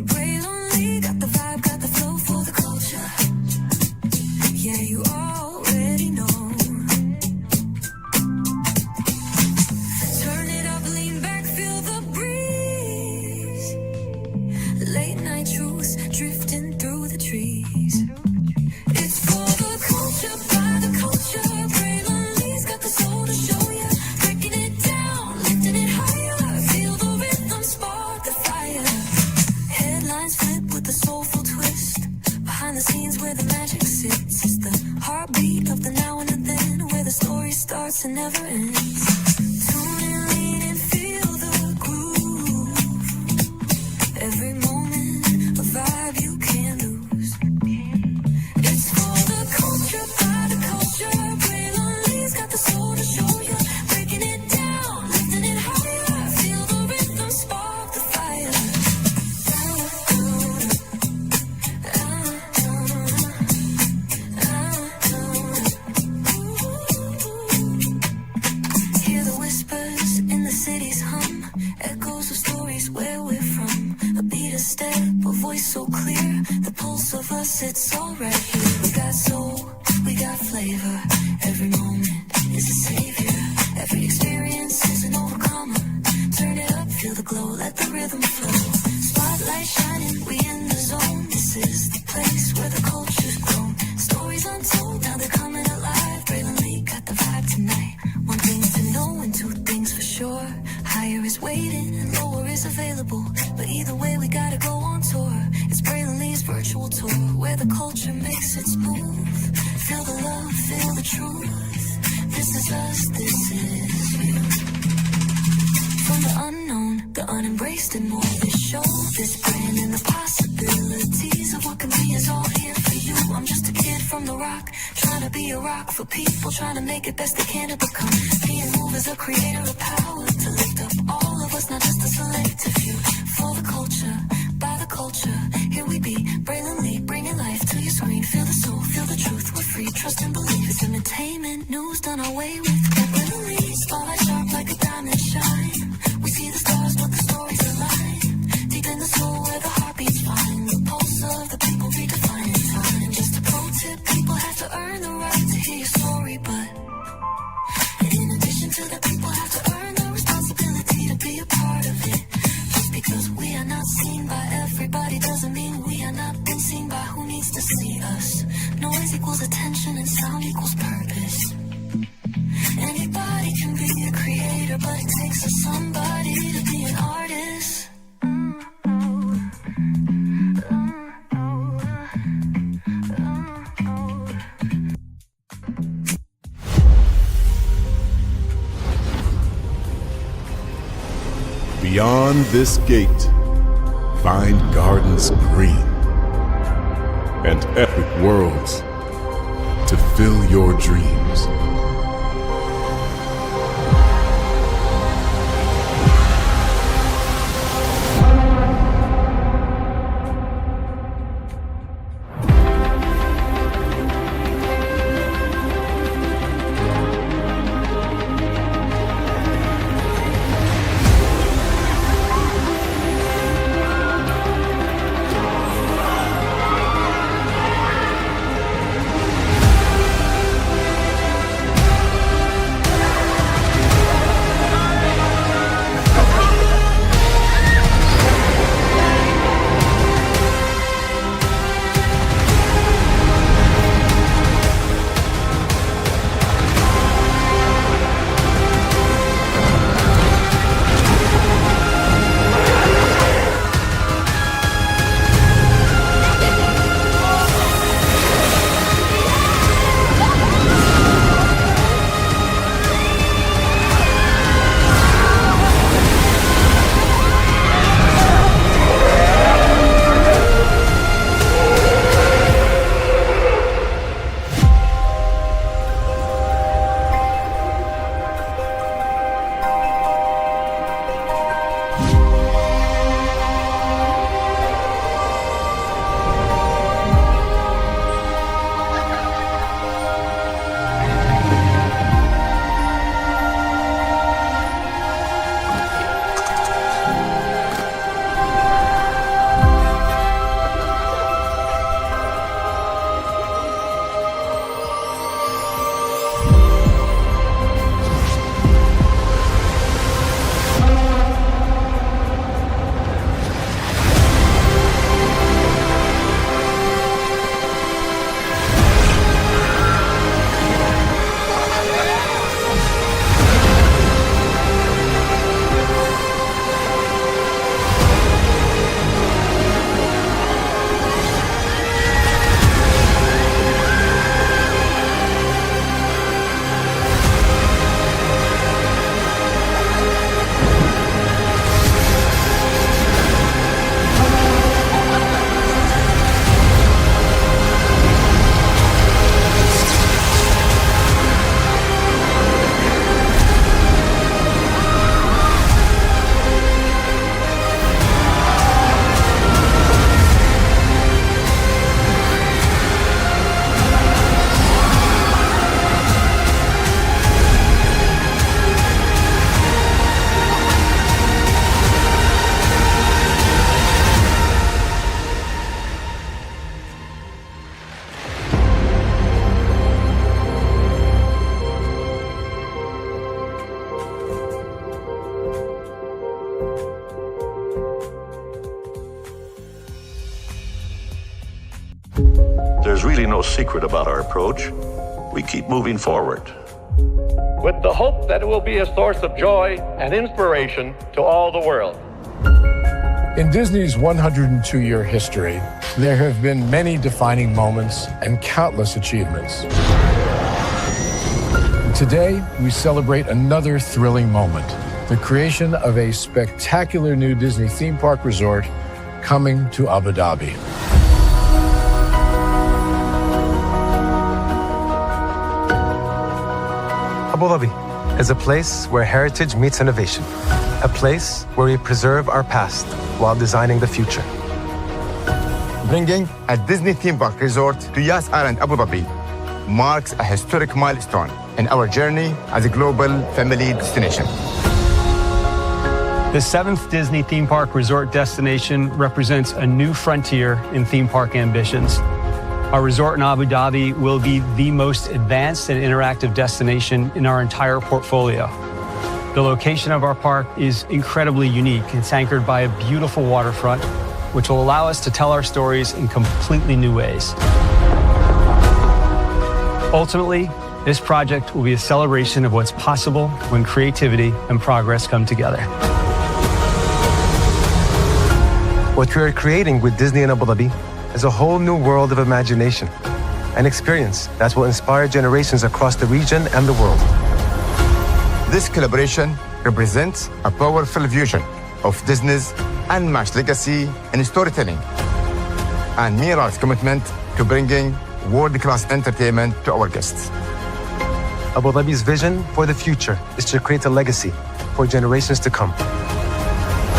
Pray lonely, got the vibe, got the flow for the culture. Yeah, you already know. Turn it up, lean back, feel the breeze. Late night truths drifting through the trees. It's for the culture, by the culture. Pray lonely's got the soul to show ya. Breaking it down, lifting it higher. Feel the rhythm, spark the fire. Headlines flip with a soulful twist. Behind the scenes where the magic sits. It's the heartbeat of the now and the then, where the story starts and never ends. Tune in, lean and feel the groove. Every moment, a vibe you can't lose. It's for the culture, by the culture. Pray lonely's got the soul to show you. Breaking it down, lifting it higher. Feel the rhythm, spark the fire. Hear the whispers in the city's hum. Echoes of stories where we're from. A beat, a step, a voice so clear. The pulse of us, it's all right here. We got soul, we got flavor. Every moment is a savior. Every experience is an overcomer. Turn it up, feel the glow, let the rhythm flow. Spotlight shining, we in the zone. This is the place where the culture's grown. Stories untold, now they're coming alive. Braylon Lee got the vibe tonight. One thing to know and two things for sure. Higher is waiting and lower is available. But either way, we gotta go on tour. It's Braylon Lee's virtual tour, where the culture makes it smooth. Feel the love, feel the truth. This is us, this is you. From the unknown, the unembraced and more. This show, this brand and the possibilities of what can be is all here for you. I'm just a kid from the rock, trying to be a rock for people, trying to make it best they can to become. Being moved as a creator of power to lift up all of us, not just a selective few. For the culture, by the culture, here we be. Braylon Lee, bringing life to your screen. Feel the soul, feel the truth, we're free, trust and believe. It's entertainment, news done our way with. Braylon Lee, spotlight sharp like a diamond shine. We see the stars, but the stories align. Deep in the soul where the heartbeats find. The pulse of the people redefining time. Just a pro tip, people have to earn the right to hear your story, but in addition to that, people have to earn the responsibility to be a part of it. Just because we are not seen by everybody doesn't mean we are not been seen by who needs to see us. Beyond this gate, find gardens green and epic worlds to fill your dreams. There's really no secret about our approach. We keep moving forward, with the hope that it will be a source of joy and inspiration to all the world. In Disney's 102-year history, there have been many defining moments and countless achievements. Today, we celebrate another thrilling moment, the creation of a spectacular new Disney theme park resort coming to Abu Dhabi. Abu Dhabi is a place where heritage meets innovation, a place where we preserve our past while designing the future. Bringing a Disney theme park resort to Yas Island, Abu Dhabi marks a historic milestone in our journey as a global family destination. The 7th Disney theme park resort destination represents a new frontier in theme park ambitions. Our resort in Abu Dhabi will be the most advanced and interactive destination in our entire portfolio. The location of our park is incredibly unique. It's anchored by a beautiful waterfront, which will allow us to tell our stories in completely new ways. Ultimately, this project will be a celebration of what's possible when creativity and progress come together. What we are creating with Disney in Abu Dhabi is a whole new world of imagination, an experience that will inspire generations across the region and the world. This collaboration represents a powerful vision of Disney's unmatched legacy in storytelling and Miral's commitment to bringing world-class entertainment to our guests. Abu Dhabi's vision for the future is to create a legacy for generations to come.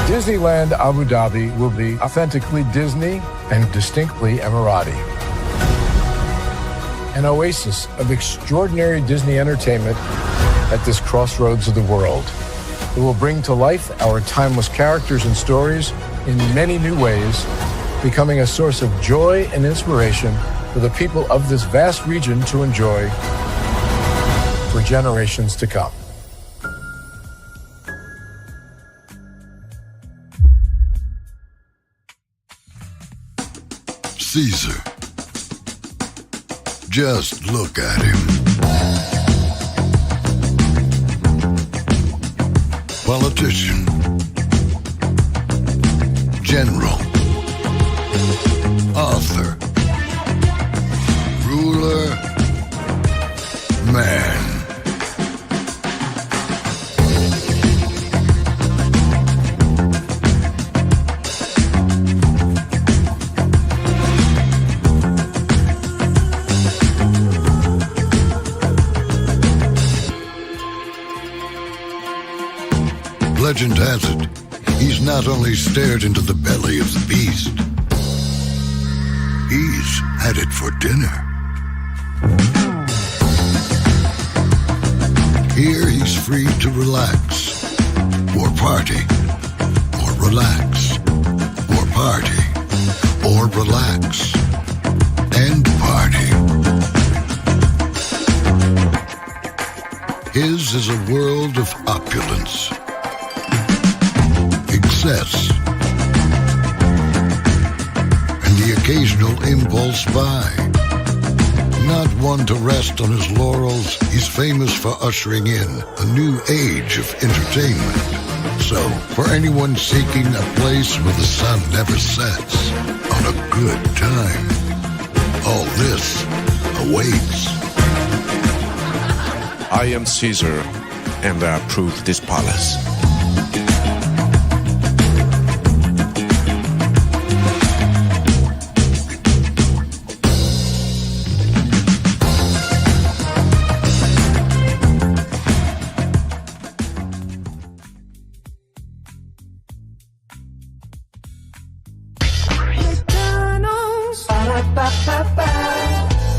Disneyland Abu Dhabi will be authentically Disney and distinctly Emirati. An oasis of extraordinary Disney entertainment at this crossroads of the world. It will bring to life our timeless characters and stories in many new ways, becoming a source of joy and inspiration for the people of this vast region to enjoy for generations to come. Caesar. Just look at him. Politician. General. Author. Ruler. Man. Legend has it, he's not only stared into the belly of the beast, he's had it for dinner. Here he's free to relax, or party, or relax, or party, or relax, and party. His is a world of opulence, excess, and the occasional impulse buy. Not one to rest on his laurels, he's famous for ushering in a new age of entertainment. So, for anyone seeking a place where the sun never sets on a good time, all this awaits. I am Caesar, and I approve this palace.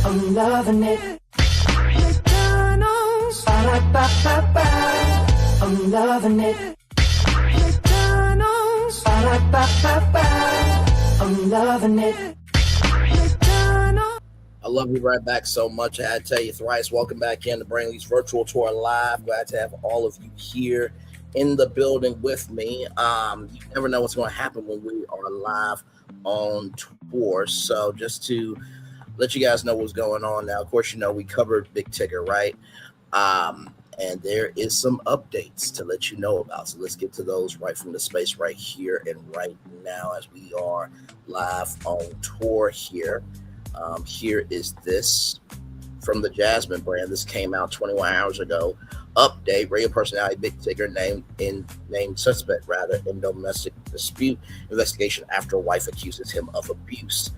I'm loving it. McDonald's. I'm loving it. McDonald's. I'm loving it. I love you right back so much. I had to tell you thrice. Welcome back in to Brainley's Virtual Tour Live. Glad to have all of you here in the building with me. You never know what's going to happen when we are live on tour. So just to let you guys know what's going on now. Of course, you know, we covered Big Tigger, right? And there is some updates to let you know about. So let's get to those right from the space right here and right now as we are live on tour here. Here is this from the Jasmine brand. This came out 21 hours ago. Update: radio personality Big Tigger named suspect in domestic dispute investigation after wife accuses him of abuse.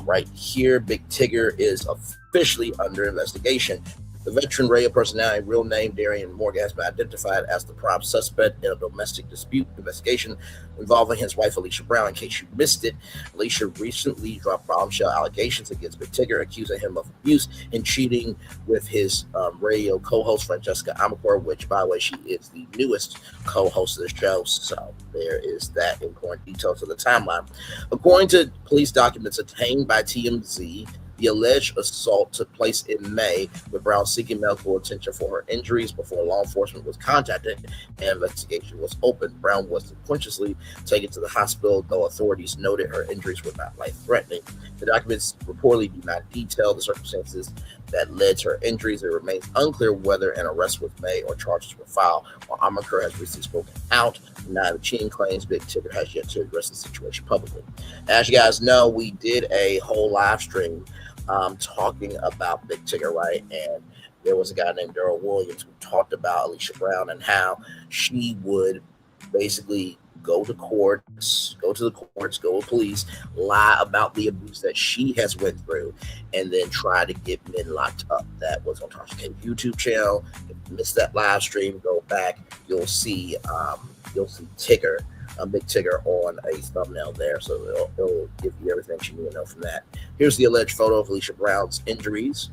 Right here, Big Tigger is officially under investigation. The veteran radio personality, real name Darian Morgan, has been identified as the prime suspect in a domestic dispute investigation involving his wife, Alicia Brown. In case you missed it, Alicia recently dropped bombshell allegations against Big Tigger, accusing him of abuse and cheating with his radio co-host, Francesca Amakor, which, by the way, she is the newest co-host of the show. So there is that important detail to the timeline. According to police documents obtained by TMZ, the alleged assault took place in May, with Brown seeking medical attention for her injuries before law enforcement was contacted and investigation was opened. Brown was unconsciously taken to the hospital, though authorities noted her injuries were not life-threatening. The documents reportedly do not detail the circumstances that led to her injuries. It remains unclear whether an arrest was made or charges were filed. While Amaker has recently spoken out, denying the cheating claims, Big Tigger has yet to address the situation publicly. As you guys know, we did a whole live stream talking about Big Tigger, right? And there was a guy named Daryl Williams who talked about Alicia Brown and how she would basically go to courts, go to police, lie about the abuse that she has went through, and then try to get men locked up. That was on Tasha K's YouTube channel. If you missed that live stream, go back. You'll see Tigger, a big Tigger on a thumbnail there, so it'll give you everything you need to know from that. Here's the alleged photo of Alicia Brown's injuries.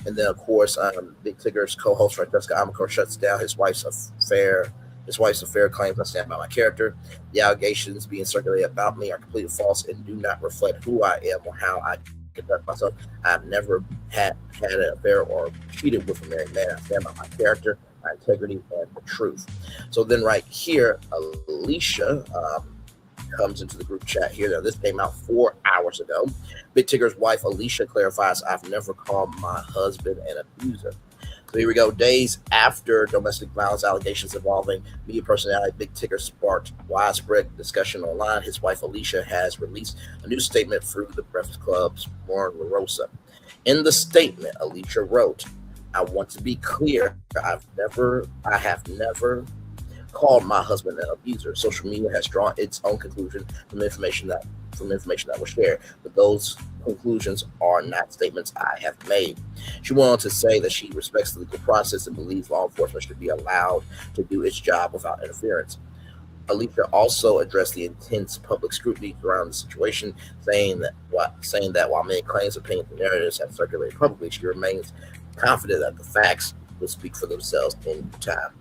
And then, of course, Big Tigger's co-host Francesca Amakor shuts down his wife's affair. His wife's affair claims I stand by my character. The allegations being circulated about me are completely false and do not reflect who I am or how I conduct myself. I've never had an affair or cheated with a married man. I stand by my character, my integrity, and the truth. So then right here, Alicia comes into the group chat here. Now, this came out 4 hours ago. Big Tigger's wife, Alicia, clarifies, I've never called my husband an abuser. So here we go. Days after domestic violence allegations involving media personality Big Tigger sparked widespread discussion online, his wife, Alicia, has released a new statement through the Breakfast Club's Lauren LaRosa. In the statement, Alicia wrote, I want to be clear. I have never called my husband an abuser. Social media has drawn its own conclusion from information that was shared, but those conclusions are not statements I have made. She went on to say that she respects the legal process and believes law enforcement should be allowed to do its job without interference. Alicia also addressed the intense public scrutiny around the situation, saying that while many claims, opinions, and narratives have circulated publicly, she remains confident that the facts will speak for themselves in time.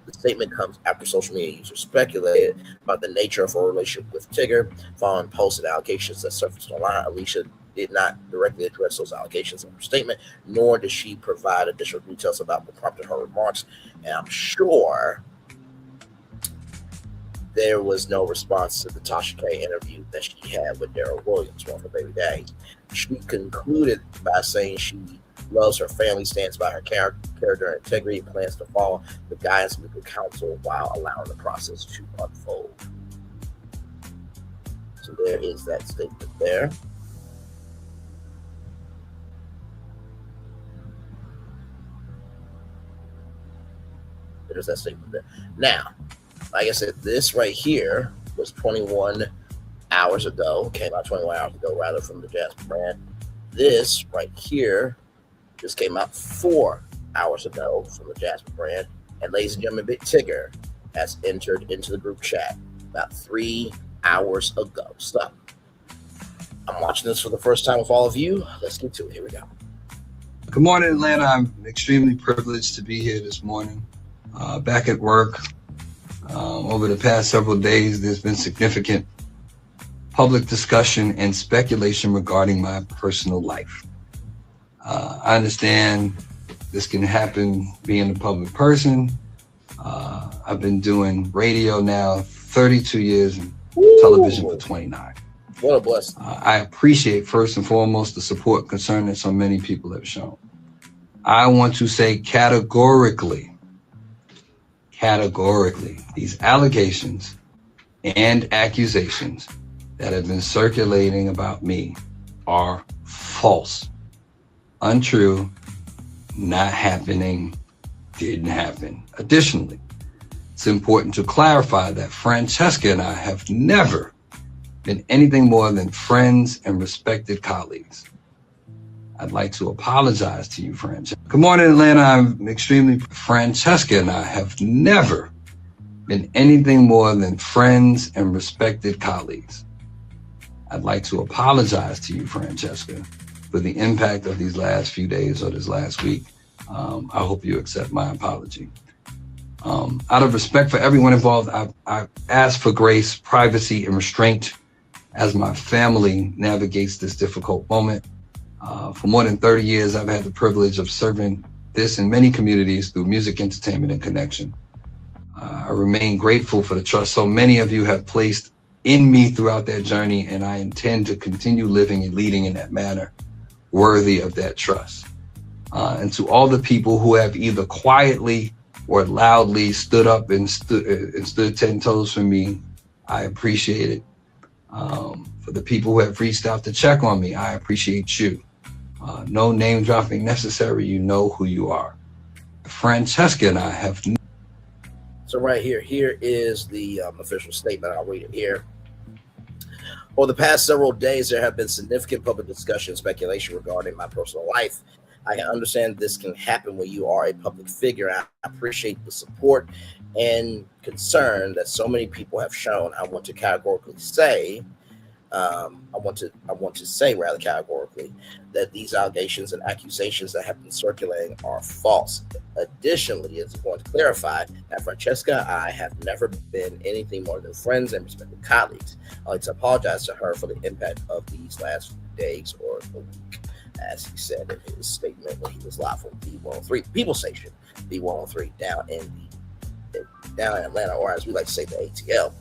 The statement comes after social media users speculated about the nature of her relationship with Tigger. Following posts and allegations that surfaced online, Alicia did not directly address those allegations in her statement, nor did she provide additional details about what prompted her remarks. And I'm sure there was no response to the Tasha K interview that she had with Daryl Williams, one of her baby daddies. She concluded by saying she loves her family, stands by her character and integrity, and plans to follow the guidance of legal counsel while allowing the process to unfold. So there is that statement there. There's that statement there. Now, like I said, this right here was 21 hours ago, came out 21 hours ago, rather, from the Jasper brand. This right here just came out 4 hours ago from the Jasper brand. And ladies and gentlemen, Big Tigger has entered into the group chat about 3 hours ago. So I'm watching this for the first time with all of you. Let's get to it. Here we go. Good morning, Atlanta. I'm extremely privileged to be here this morning. Back at work. Over the past several days, there's been significant public discussion and speculation regarding my personal life. I understand this can happen being a public person. I've been doing radio now 32 years and television for 29. What a blessing. I appreciate, first and foremost, the support and concern that so many people have shown. I want to say categorically, these allegations and accusations that have been circulating about me are false, untrue, not happening, didn't happen. Additionally, it's important to clarify that Francesca and I have never been anything more than friends and respected colleagues. I'd like to apologize to you, Francesca. Good morning, Atlanta. Francesca and I have never been anything more than friends and respected colleagues. I'd like to apologize to you, Francesca, for the impact of these last few days or this last week. I hope you accept my apology. Out of respect for everyone involved, I ask for grace, privacy, and restraint as my family navigates this difficult moment. For more than 30 years, I've had the privilege of serving this in many communities through music, entertainment, and connection. I remain grateful for the trust so many of you have placed in me throughout that journey, and I intend to continue living and leading in that manner worthy of that trust. And to all the people who have either quietly or loudly stood up and stood 10 toes for me, I appreciate it. For the people who have reached out to check on me, I appreciate you. No name dropping necessary, you know who you are. Francesca and I have... So right here is the official statement. I'll read it here. Over the past several days, there have been significant public discussion and speculation regarding my personal life. I can understand this can happen when you are a public figure. I appreciate the support and concern that so many people have shown. I want to categorically say, categorically that these allegations and accusations that have been circulating are false. Additionally, it's important to clarify that Francesca and I have never been anything more than friends and respected colleagues. I'd like to apologize to her for the impact of these last days or a week, as he said in his statement when he was live from B103 People Station, B103 down in Atlanta, or as we like to say, the ATL.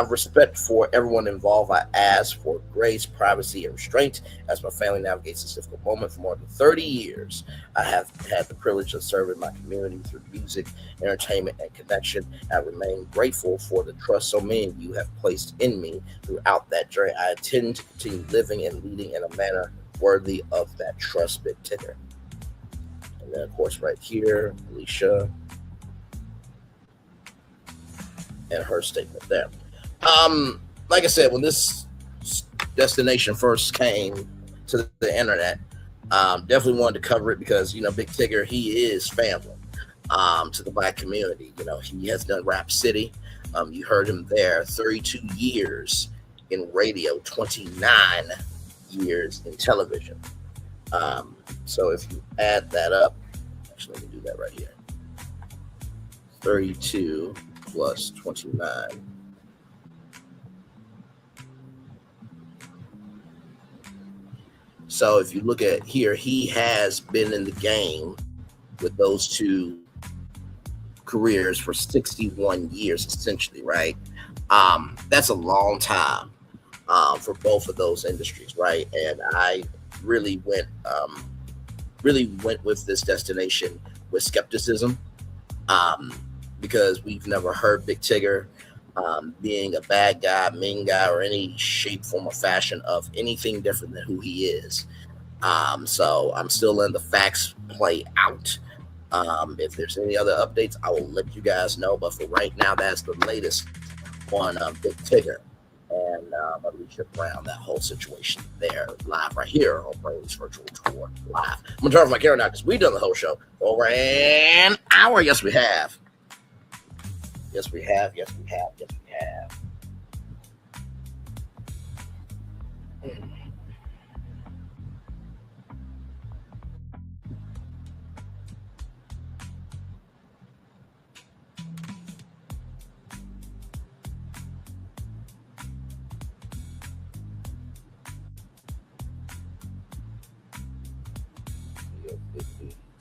Respect for everyone involved, I ask for grace, privacy, and restraint as my family navigates this difficult moment. For more than 30 years, I have had the privilege of serving my community through music, entertainment, and connection. I remain grateful for the trust so many of you have placed in me throughout that journey. I intend to continue living and leading in a manner worthy of that trust, Big Tigger. And then, of course, right here, Alicia and her statement there. Like I said, when this destination first came to the internet, definitely wanted to cover it because, Big Tigger, he is family to the Black community. He has done Rap City. You heard him there. 32 years in radio, 29 years in television. So if you add that up, actually, let me do that right here. 32 plus 29. So if you look at here, he has been in the game with those two careers for 61 years, essentially, right? That's a long time for both of those industries, right? And I really went with this destination with skepticism. Because we've never heard Big Tigger being a bad guy, mean guy, or any shape, form, or fashion of anything different than who he is. So I'm still letting the facts play out. If there's any other updates, I will let you guys know. But for right now, that's the latest on Big Tigger and Alicia Brown, that whole situation there, live right here on Brainley's Virtual Tour Live. I'm going to turn off my camera now because we've done the whole show for over an hour. Yes, we have. Yes, we have. Yes, we have. Yes, we have.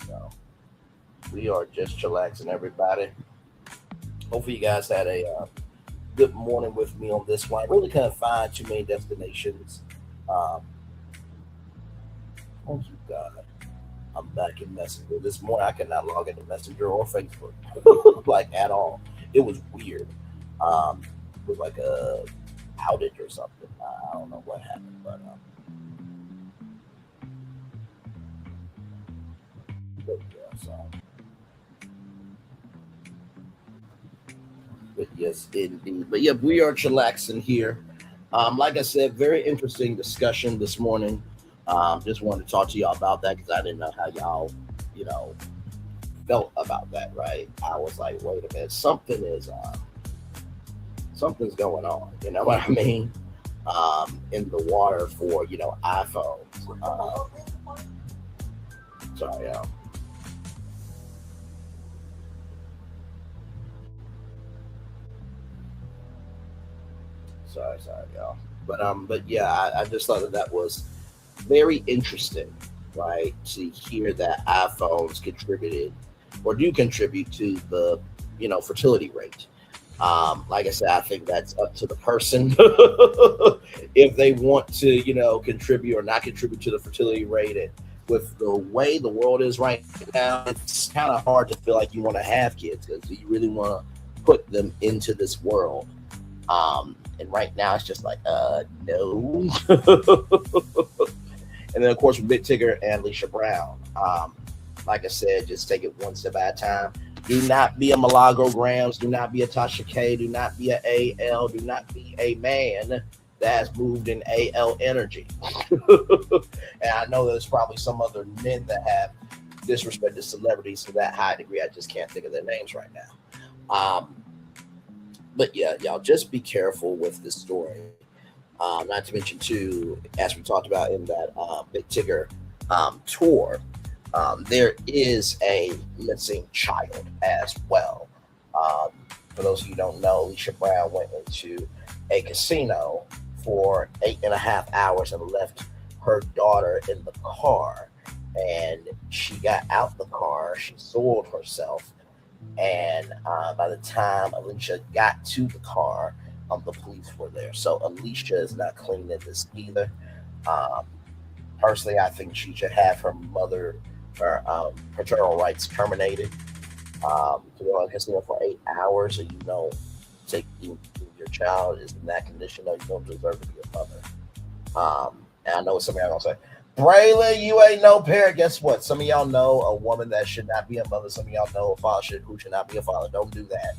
So we are just chillaxing, everybody. Hopefully you guys had a good morning with me on this one. I really couldn't find too many destinations. Oh, you God. I'm back in Messenger. This morning I could not log into Messenger or Facebook, like at all. It was weird. It was like a outage or something. I don't know what happened, but yeah, so. But yes, indeed. But yeah, we are chillaxing here. Like I said, very interesting discussion this morning. Just wanted to talk to y'all about that because I didn't know how y'all, felt about that, right? I was like, wait a minute, something's going on, you know what I mean? In the water for, iPhones. Sorry, y'all. Sorry, y'all. But yeah, I just thought that was very interesting, right? To hear that iPhones contributed or do contribute to the, fertility rate. Like I said, I think that's up to the person if they want to, contribute or not contribute to the fertility rate. And with the way the world is right now, it's kind of hard to feel like you want to have kids because you really want to put them into this world. And right now it's just like, no. And then of course with Big Tigger and Alicia Brown, like I said, just take it one step at a time. Do not be a Milagro Grams. Do not be a Tasha K. Do not be a AL. Do not be a man that's moved in AL energy. And I know there's probably some other men that have disrespected celebrities to that high degree. I just can't think of their names right now. But yeah, y'all just be careful with this story. Not to mention too, as we talked about in that Big Tigger tour, there is a missing child as well. For those of you who don't know, Alicia Brown went into a casino for 8.5 hours and left her daughter in the car. And she got out the car, she soiled herself. And by the time Alicia got to the car, the police were there. So Alicia is not clean in this either. Personally, I think she should have her paternal rights terminated. To go on casino for 8 hours, and taking your child is in that condition, you don't deserve to be a mother. And I know what some of y'all gonna say, Braylon, you ain't no parent. Guess what? Some of y'all know a woman that should not be a mother. Some of y'all know a father who should not be a father. Don't do that.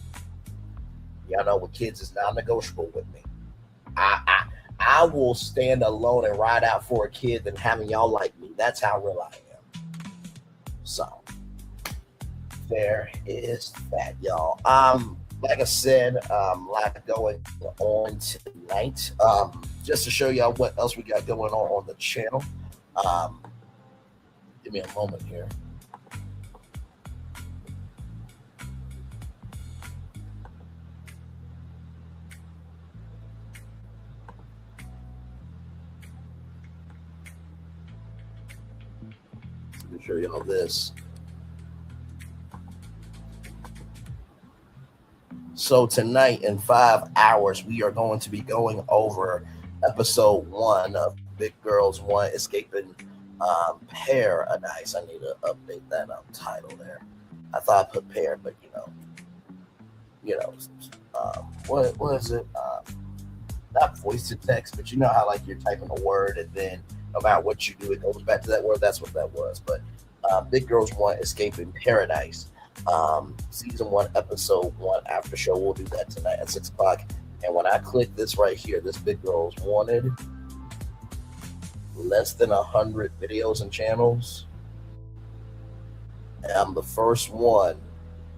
Y'all know with kids is non-negotiable with me. I will stand alone and ride out for a kid than having y'all like me. That's how real I am. So there is that, y'all. Like I said, a lot going on tonight. Just to show y'all what else we got going on the channel. Give me a moment here. Let me show y'all this. So tonight in 5 hours, we are going to be going over episode 1 of Big Girls 1 Escaping Paradise. I need to update that title there. I thought I put pair, but what is it? Not voice to text, but you know how like you're typing a word and then no matter what you do, it goes back to that word. That's what that was. But Big Girls 1 Escaping Paradise. Season 1, episode 1 after show. We'll do that tonight at 6 o'clock. And when I click this right here, this Big Girls Wanted, less than 100 videos and channels. And I'm the first one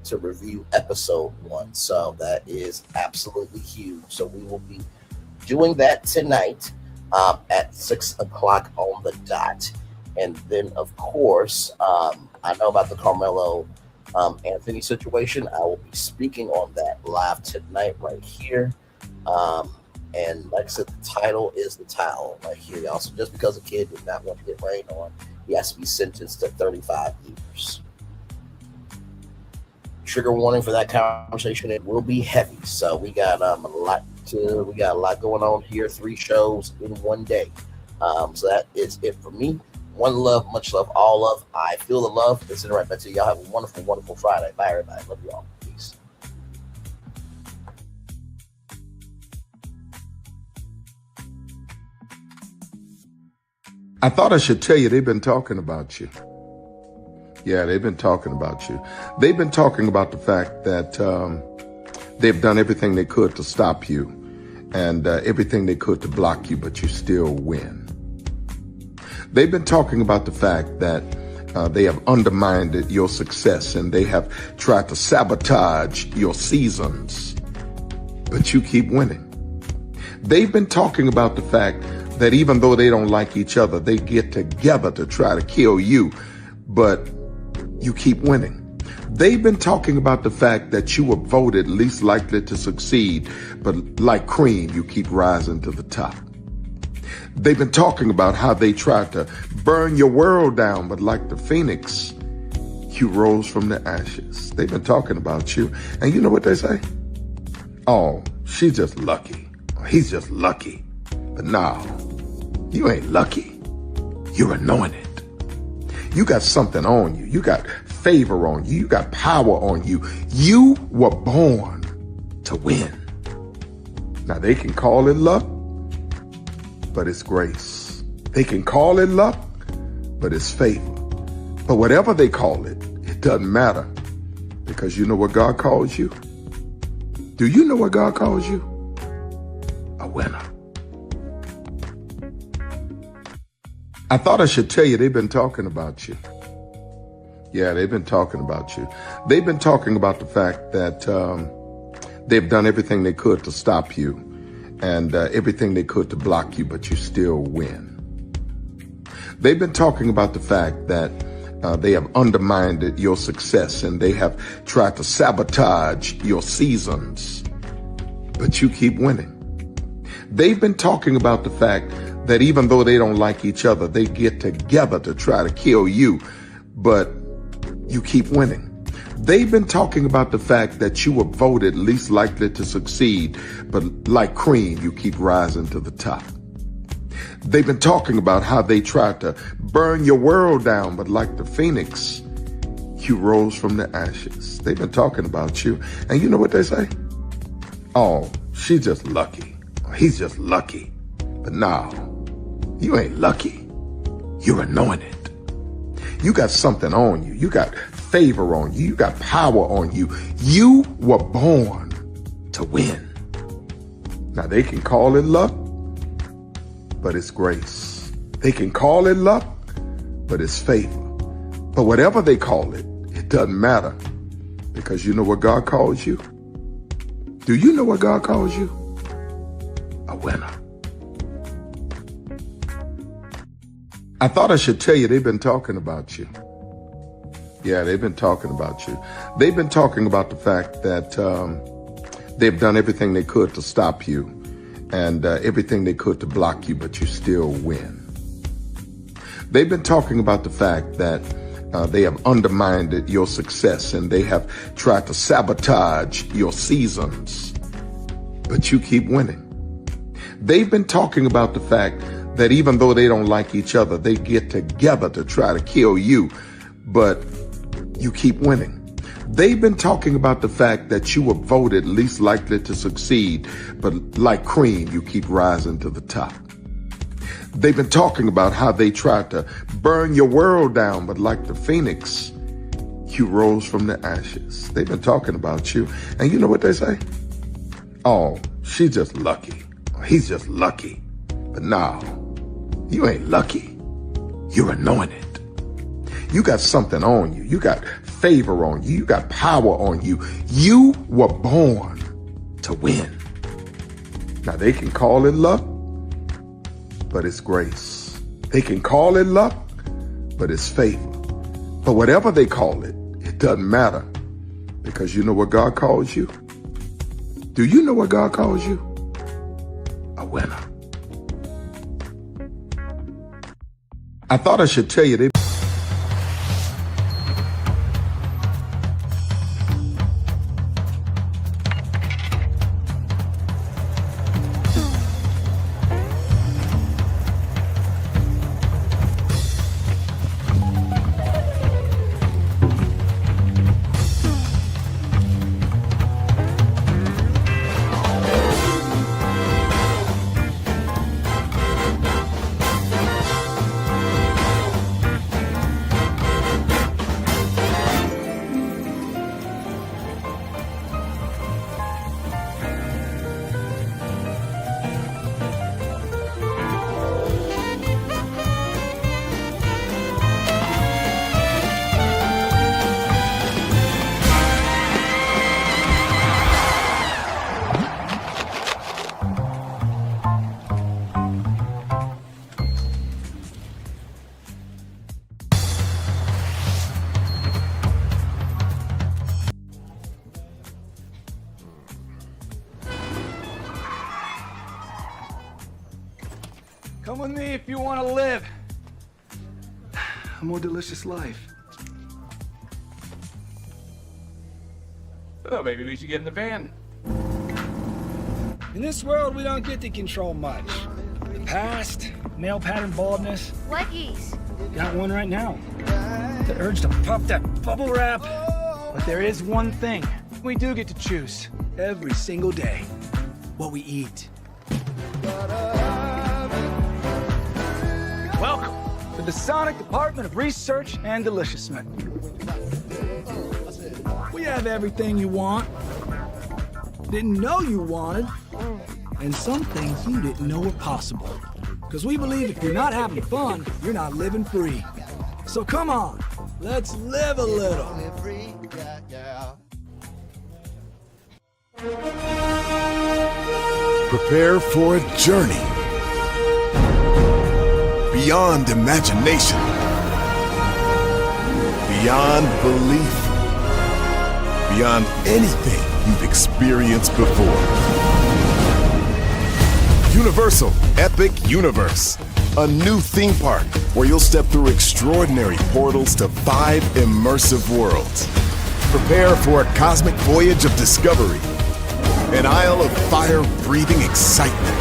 to review episode 1. So that is absolutely huge. So we will be doing that tonight at 6 o'clock on the dot. And then, of course, I know about the Carmelo Anthony situation. I will be speaking on that live tonight right here. And like I said, the title is the title right here, y'all. So just because a kid did not want to get rained on, he has to be sentenced to 35 years. Trigger warning for that conversation. It will be heavy. So we got a lot going on here. 3 shows in one day. So that is it for me. One love, much love, all love. I feel the love. It's right back to you. Y'all have a wonderful, wonderful Friday. Bye, everybody. Love you all. Peace. I thought I should tell you, they've been talking about you. Yeah, they've been talking about you. They've been talking about the fact that they've done everything they could to stop you and everything they could to block you, but you still win. They've been talking about the fact that they have undermined your success and they have tried to sabotage your seasons, but you keep winning. They've been talking about the fact that even though they don't like each other, they get together to try to kill you, but you keep winning. They've been talking about the fact that you were voted least likely to succeed, but like cream, you keep rising to the top. They've been talking about how they tried to burn your world down, but like the phoenix, you rose from the ashes. They've been talking about you. And you know what they say? Oh, she's just lucky. He's just lucky. But no, you ain't lucky. You're anointed. You got something on you. You got favor on you. You got power on you. You were born to win. Now they can call it luck, but it's grace. They can call it luck, but it's favor. But whatever they call it, it doesn't matter because Because you know what God calls you? Do you know what God calls you? A winner. I thought I should tell you they've been talking about you. Yeah, they've been talking about you. They've been talking about the fact that they've done everything they could to stop you and everything they could to block you, but you still win. They've been talking about the fact that they have undermined your success and they have tried to sabotage your seasons, but you keep winning. They've been talking about the fact that even though they don't like each other, they get together to try to kill you, but you keep winning. They've been talking about the fact that you were voted least likely to succeed, but like cream, you keep rising to the top. They've been talking about how they tried to burn your world down, but like the phoenix, you rose from the ashes. They've been talking about you. And you know what they say? Oh, she's just lucky. He's just lucky. But no, you ain't lucky. You're anointed. You got something on you. You got favor on you. You got power on you. You were born to win. Now they can call it luck, but it's grace. They can call it luck, but it's favor. But whatever they call it, it doesn't matter, because you know what God calls you? Do you know what God calls you? A winner. I thought I should tell you they've been talking about you. Yeah, they've been talking about you. They've been talking about the fact that they've done everything they could to stop you and everything they could to block you, but you still win. They've been talking about the fact that they have undermined your success and they have tried to sabotage your seasons, but you keep winning. They've been talking about the fact that even though they don't like each other, they get together to try to kill you, but you keep winning. They've been talking about the fact that you were voted least likely to succeed, but like cream, you keep rising to the top. They've been talking about how they tried to burn your world down, but like the phoenix, you rose from the ashes. They've been talking about you. And you know what they say? Oh, she's just lucky. He's just lucky. But no, you ain't lucky. You're anointed. You got something on you. You got favor on you. You got power on you. You were born to win. Now they can call it luck, but it's grace. They can call it luck, but it's favor. But whatever they call it, it doesn't matter, because you know what God calls you? Do you know what God calls you? A winner. I thought I should tell you they Come with me if you want to live a more delicious life. Oh, maybe we should get in the van. In this world, we don't get to control much. The past, male pattern baldness. Leggies. Got one right now. The urge to puff that bubble wrap. But there is one thing we do get to choose every single day: what we eat. Welcome to the Sonic Department of Research and Deliciousment. We have everything you want, didn't know you wanted, and some things you didn't know were possible. Because we believe if you're not having fun, you're not living free. So come on, let's live a little. Prepare for a journey beyond imagination, beyond belief, beyond anything you've experienced before. Universal Epic Universe, a new theme park where you'll step through extraordinary portals to 5 immersive worlds. Prepare for a cosmic voyage of discovery, an isle of fire-breathing excitement,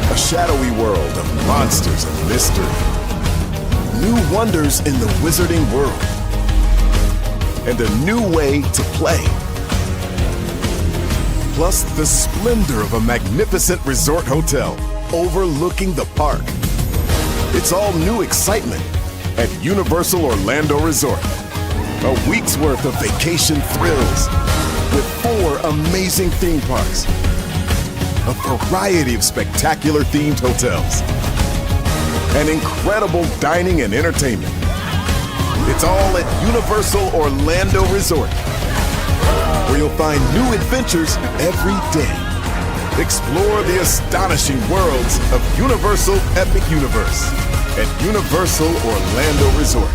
a shadowy world of monsters and mystery, new wonders in the wizarding world, and a new way to play. Plus the splendor of a magnificent resort hotel overlooking the park. It's all new excitement at Universal Orlando Resort. A week's worth of vacation thrills with 4 amazing theme parks, a variety of spectacular themed hotels, and incredible dining and entertainment. It's all at Universal Orlando Resort, where you'll find new adventures every day. Explore the astonishing worlds of Universal Epic Universe at Universal Orlando Resort.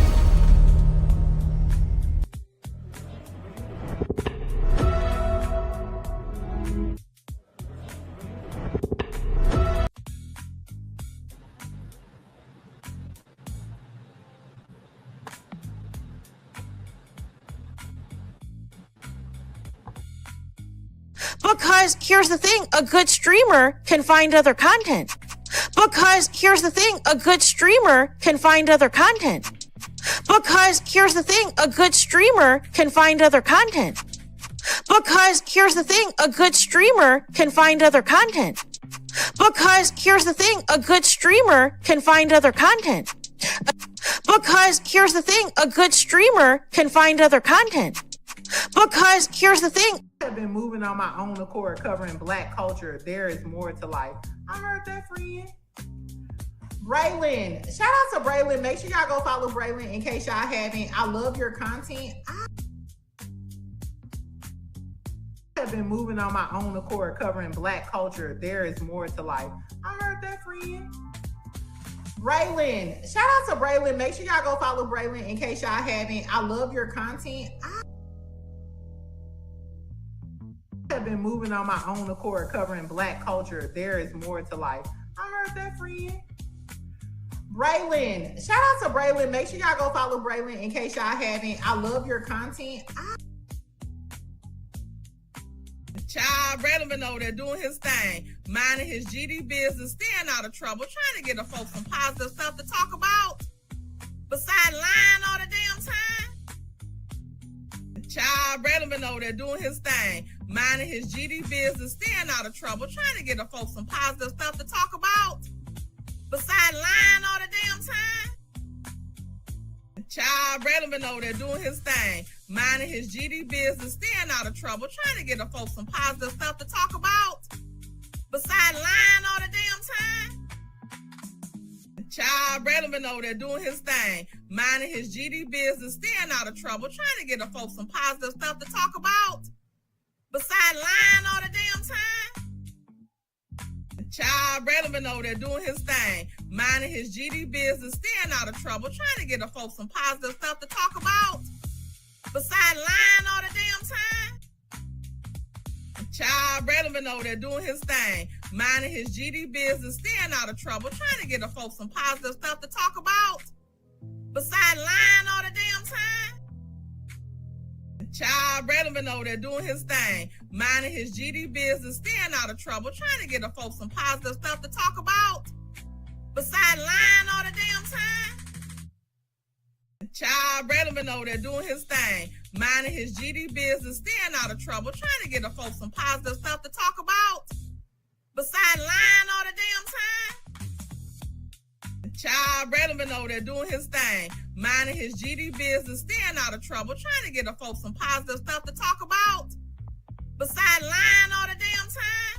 Because here's the thing, a good streamer can find other content. Because here's the thing, a good streamer can find other content. Because here's the thing, a good streamer can find other content. Because here's the thing, a good streamer can find other content. Because here's the thing, a good streamer can find other content. Because here's the thing, a good streamer can find other content. Because here's the thing. I've been moving on my own accord, covering Black culture. There is more to life. I heard that, friend. Braylon, shout out to Braylon. Make sure y'all go follow Braylon in case y'all haven't. I love your content. I have been moving on my own accord, covering Black culture. There is more to life. I heard that, friend. Braylon, shout out to Braylon. Make sure y'all go follow Braylon in case y'all haven't. I love your content. Have been moving on my own accord, covering Black culture. There is more to life. I heard that, friend. Braylon, shout out to Braylon. Make sure y'all go follow Braylon in case y'all haven't. I love your content. Child, Braylon been over there doing his thing, minding his GD business, staying out of trouble, trying to get the folks some positive stuff to talk about. Besides lying all the damn time. Child, Braylon been over there doing his thing, minding his GD business, staying out of trouble, trying to get the folks some positive stuff to talk about. Besides lying all the damn time. Child, Braylon been over there doing his thing, minding his GD business, staying out of trouble, trying to get the folks some positive stuff to talk about. Besides lying all the damn time. Child, Braylon been over there doing his thing, minding his GD business, staying out of trouble, trying to get the folks some positive stuff to talk about. Besides lying all the damn time. Child, Braylon been over there doing his thing, minding his GD business, staying out of trouble, trying to get the folks some positive stuff to talk about. Besides lying all the damn time. Child, Braylon been over there doing his thing, minding his GD business, staying out of trouble, trying to get the folks some positive stuff to talk about. Besides lying all the damn time. Child, Braylon been over there doing his thing, minding his GD business, staying out of trouble, trying to get the folks some positive stuff to talk about. Besides lying all the damn time. Child, Braylon been over there doing his thing, minding his GD business, staying out of trouble, trying to get the folks some positive stuff to talk about. Besides lying all the damn time. Child, Brandon been over there doing his thing, minding his GD business, staying out of trouble, trying to get the folks some positive stuff to talk about. Besides lying all the damn time.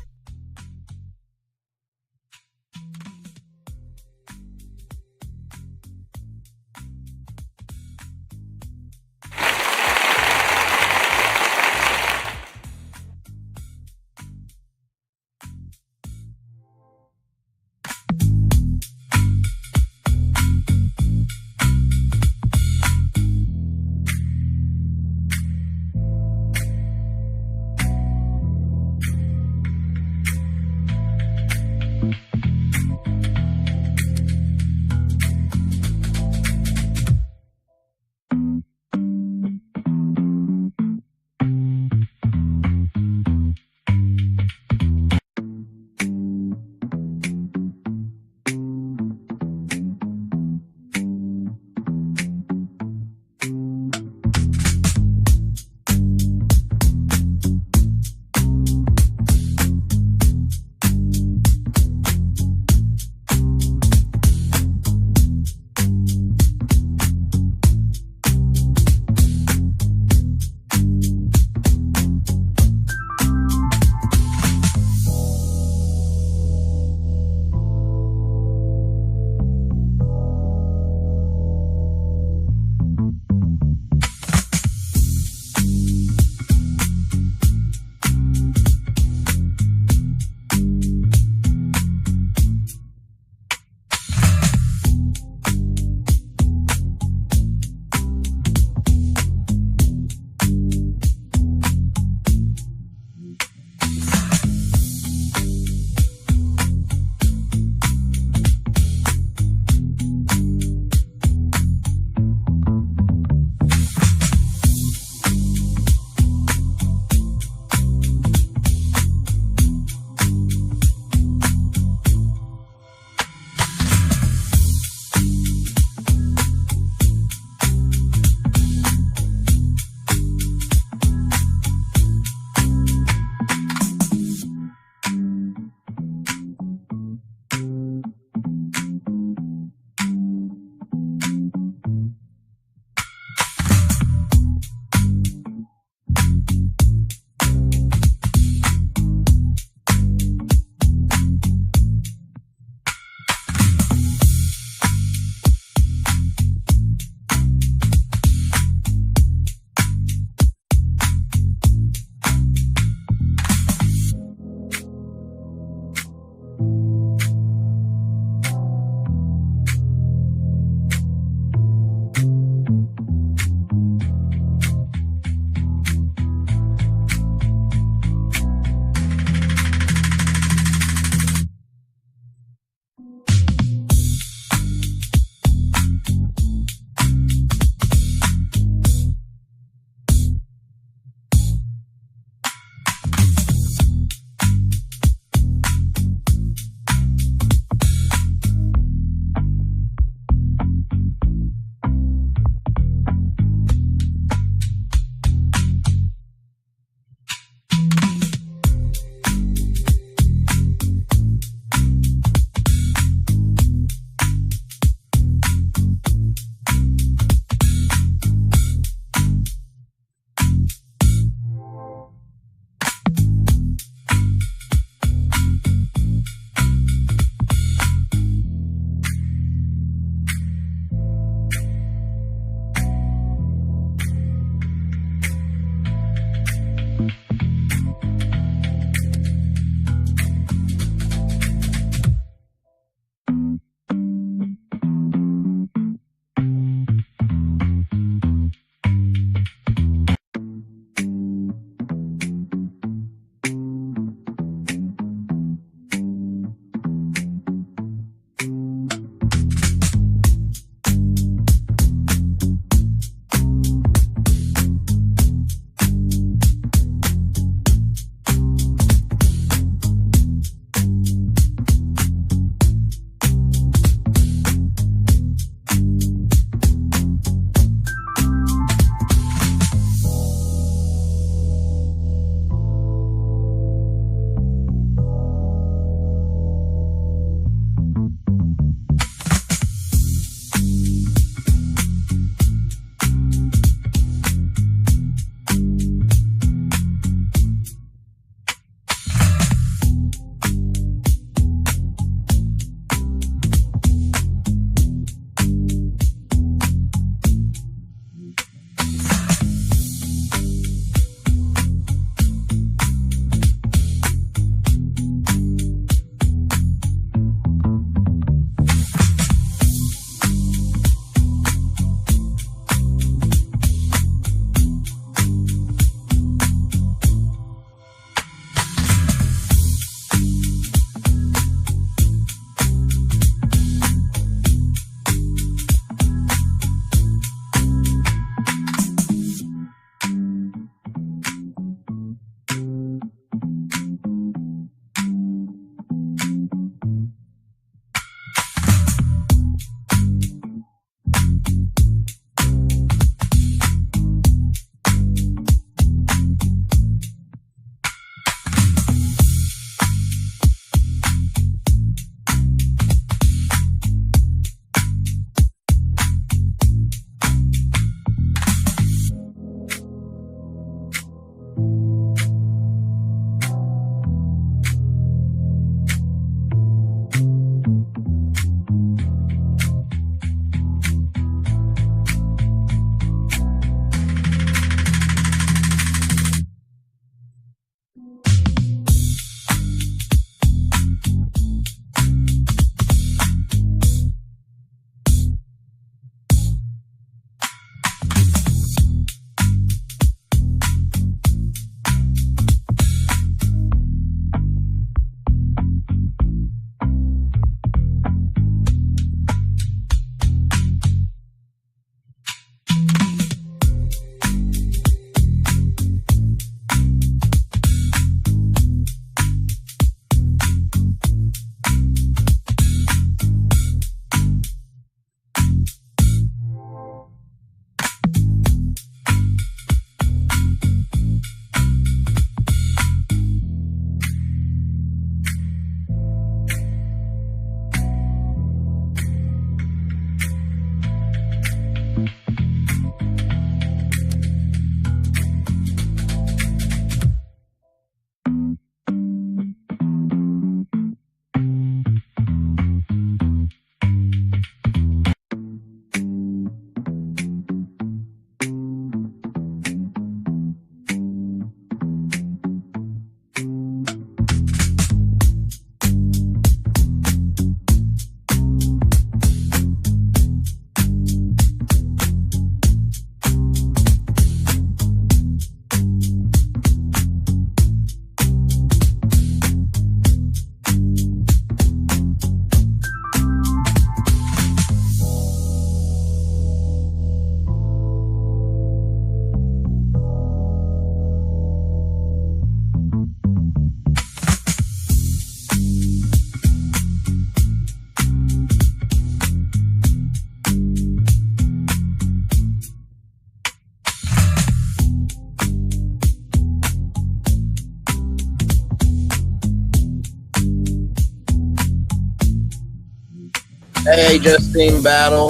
Hey, Justine Battle.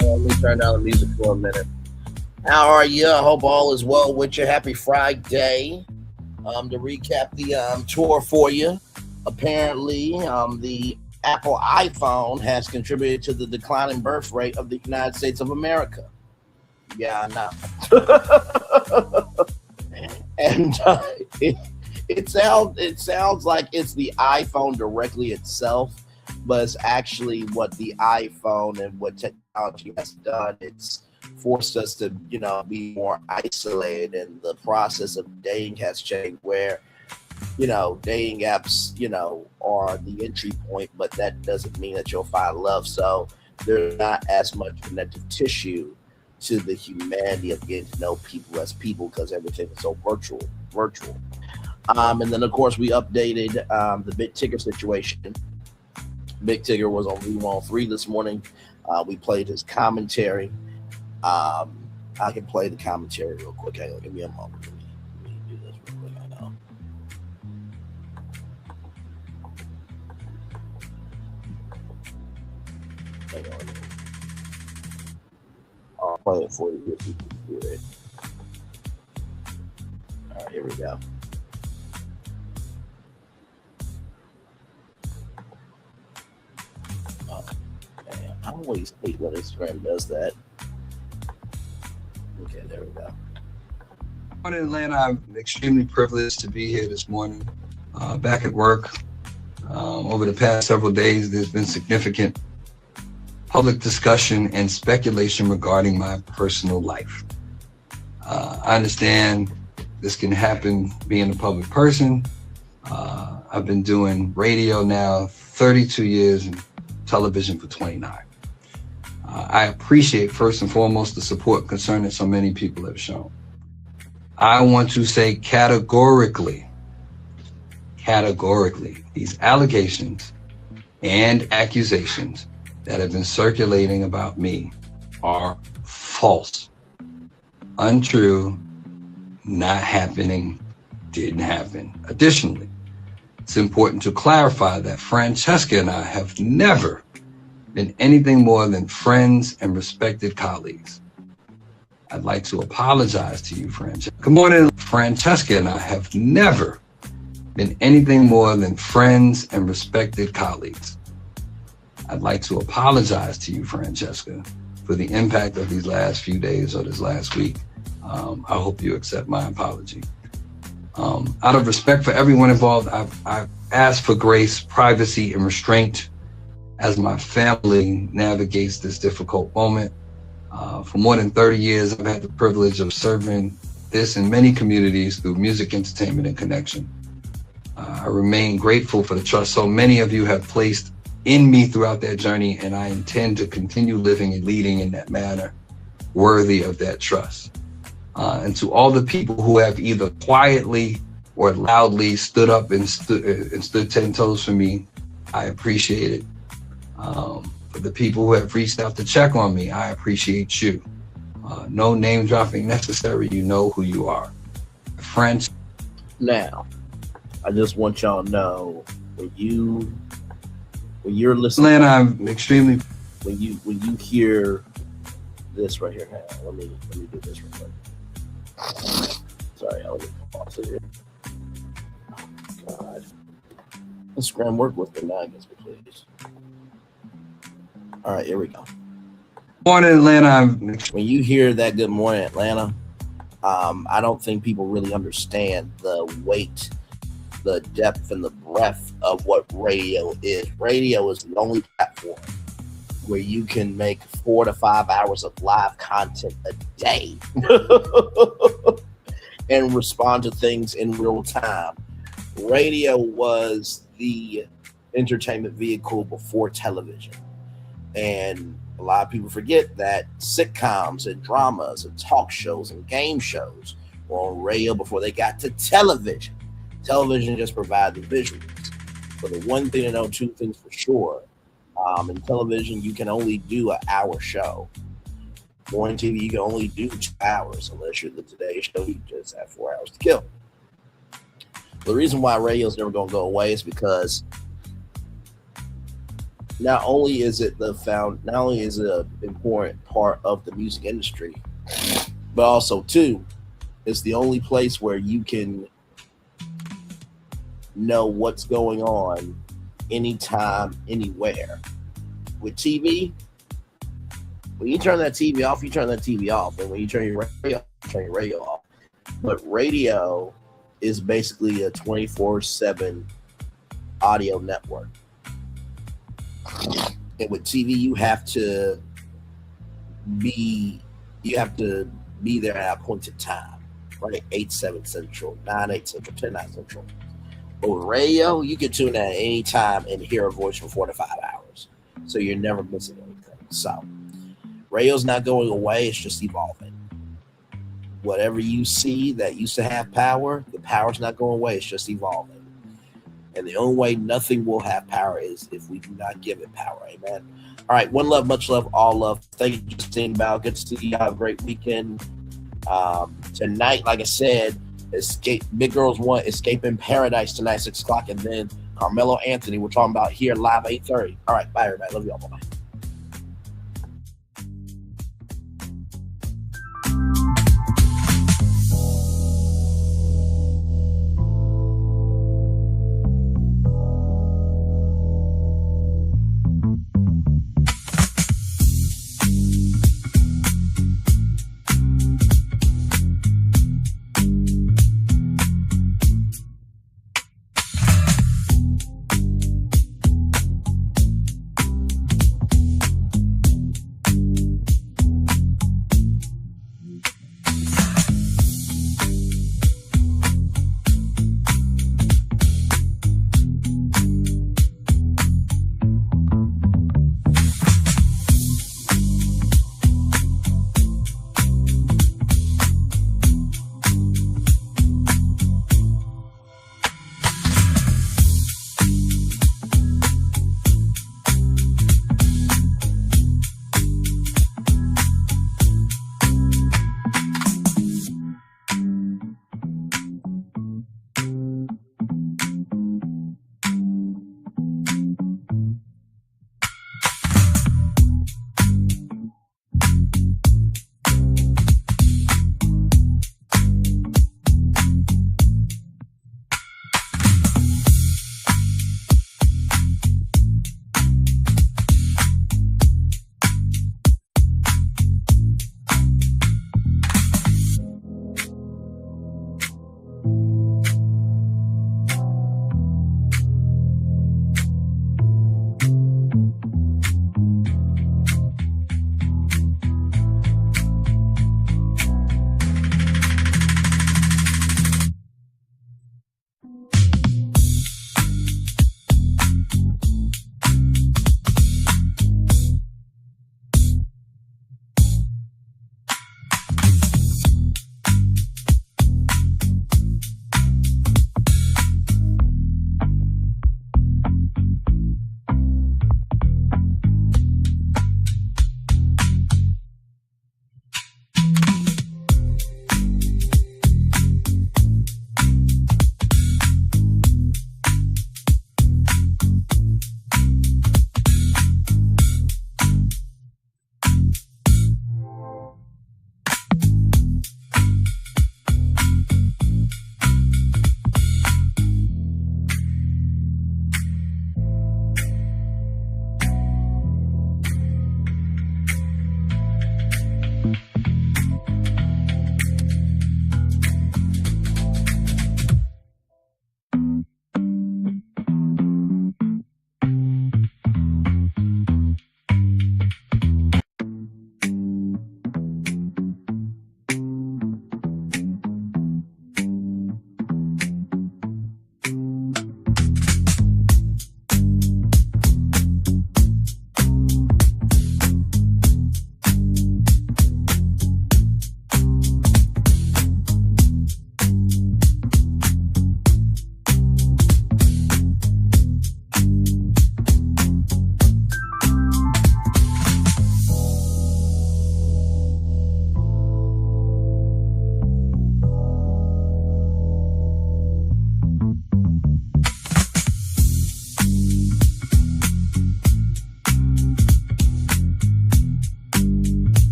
Let me turn down the music for a minute. How are you? I hope all is well with you. Happy Friday. To recap the tour for you, apparently the Apple iPhone has contributed to the declining birth rate of the United States of America. Yeah, I know. And it sounds like it's the iPhone directly itself, but it's actually what the iPhone and what technology has done. It's forced us to, be more isolated, and the process of dating has changed where, dating apps, are the entry point, but that doesn't mean that you'll find love. So there's not as much connective tissue to the humanity of getting to know people as people because everything is so virtual. And then, of course, we updated the Big Tigger situation. Big Tigger was on V103 this morning. We played his commentary. I can play the commentary real quick. Hang on, give me a moment. Let me do this real quick. I know. Hang on. I'll play it for you if you can hear it. All right, here we go. Oh, man. I always hate when Instagram does that. Okay, there we go. In Atlanta, I'm extremely privileged to be here this morning, back at work. Over the past several days, there's been significant public discussion and speculation regarding my personal life. I understand this can happen being a public person. I've been doing radio now 32 years and television for 29. I appreciate first and foremost the support and concern that so many people have shown. I want to say categorically, these allegations and accusations that have been circulating about me are false, untrue, not happening, didn't happen. Additionally, it's important to clarify that Francesca and I have never been anything more than friends and respected colleagues. I'd like to apologize to you, Francesca. Good morning. Francesca and I have never been anything more than friends and respected colleagues. I'd like to apologize to you, Francesca, for the impact of these last few days or this last week. I hope you accept my apology. Out of respect for everyone involved, I've asked for grace, privacy, and restraint as my family navigates this difficult moment. For more than 30 years, I've had the privilege of serving this in many communities through music, entertainment, and connection. I remain grateful for the trust so many of you have placed in me throughout that journey, and I intend to continue living and leading in that manner worthy of that trust. And to all the people who have either quietly or loudly stood up and stood 10 toes for me, I appreciate it. For the people who have reached out to check on me, I appreciate you. No name dropping necessary, you know who you are. French. Now, I just want y'all to know when you're listening. Atlanta, I'm extremely. When you hear this right here, let me do this real quick. Sorry, I'll get pause it here. Oh, God, Instagram work with me now, against me, please. All right, here we go. Morning, Atlanta. When you hear that "Good Morning, Atlanta," I don't think people really understand the weight, the depth, and the breadth of what radio is. Radio is the only platform where you can make 4 to 5 hours of live content a day and respond to things in real time. Radio was the entertainment vehicle before television. And a lot of people forget that sitcoms and dramas and talk shows and game shows were on radio before they got to television. Television just provided the visuals. But the one thing to know, two things for sure, in television, you can only do an hour show. Morning TV, you can only do 2 hours unless you're the Today Show. You just have 4 hours to kill. The reason why radio is never going to go away is because not only is it an important part of the music industry, but also too, it's the only place where you can know what's going on anytime, anywhere. With TV, when you turn that TV off, you turn that TV off, and when you turn your radio off, you turn your radio off. But radio is basically a 24/7 audio network. And with TV, you have to be there at a point in time, right? 8/7 Central, 9/8 Central, 10/9 Central. But with radio, you can tune in at any time and hear a voice for 4 to 5 hours. So you're never missing anything. So radio's not going away, it's just evolving. Whatever you see that used to have power, the power's not going away, it's just evolving. And the only way nothing will have power is if we do not give it power. Amen. All right. One love, much love, all love. Thank you, Justine Bell. Good to see you. Have a great weekend. Tonight, like I said, Big Girls 1, Escape in Paradise tonight, 6 o'clock. And then Carmelo Anthony, we're talking about here live 8:30. All right. Bye, everybody. Love you all. Bye-bye.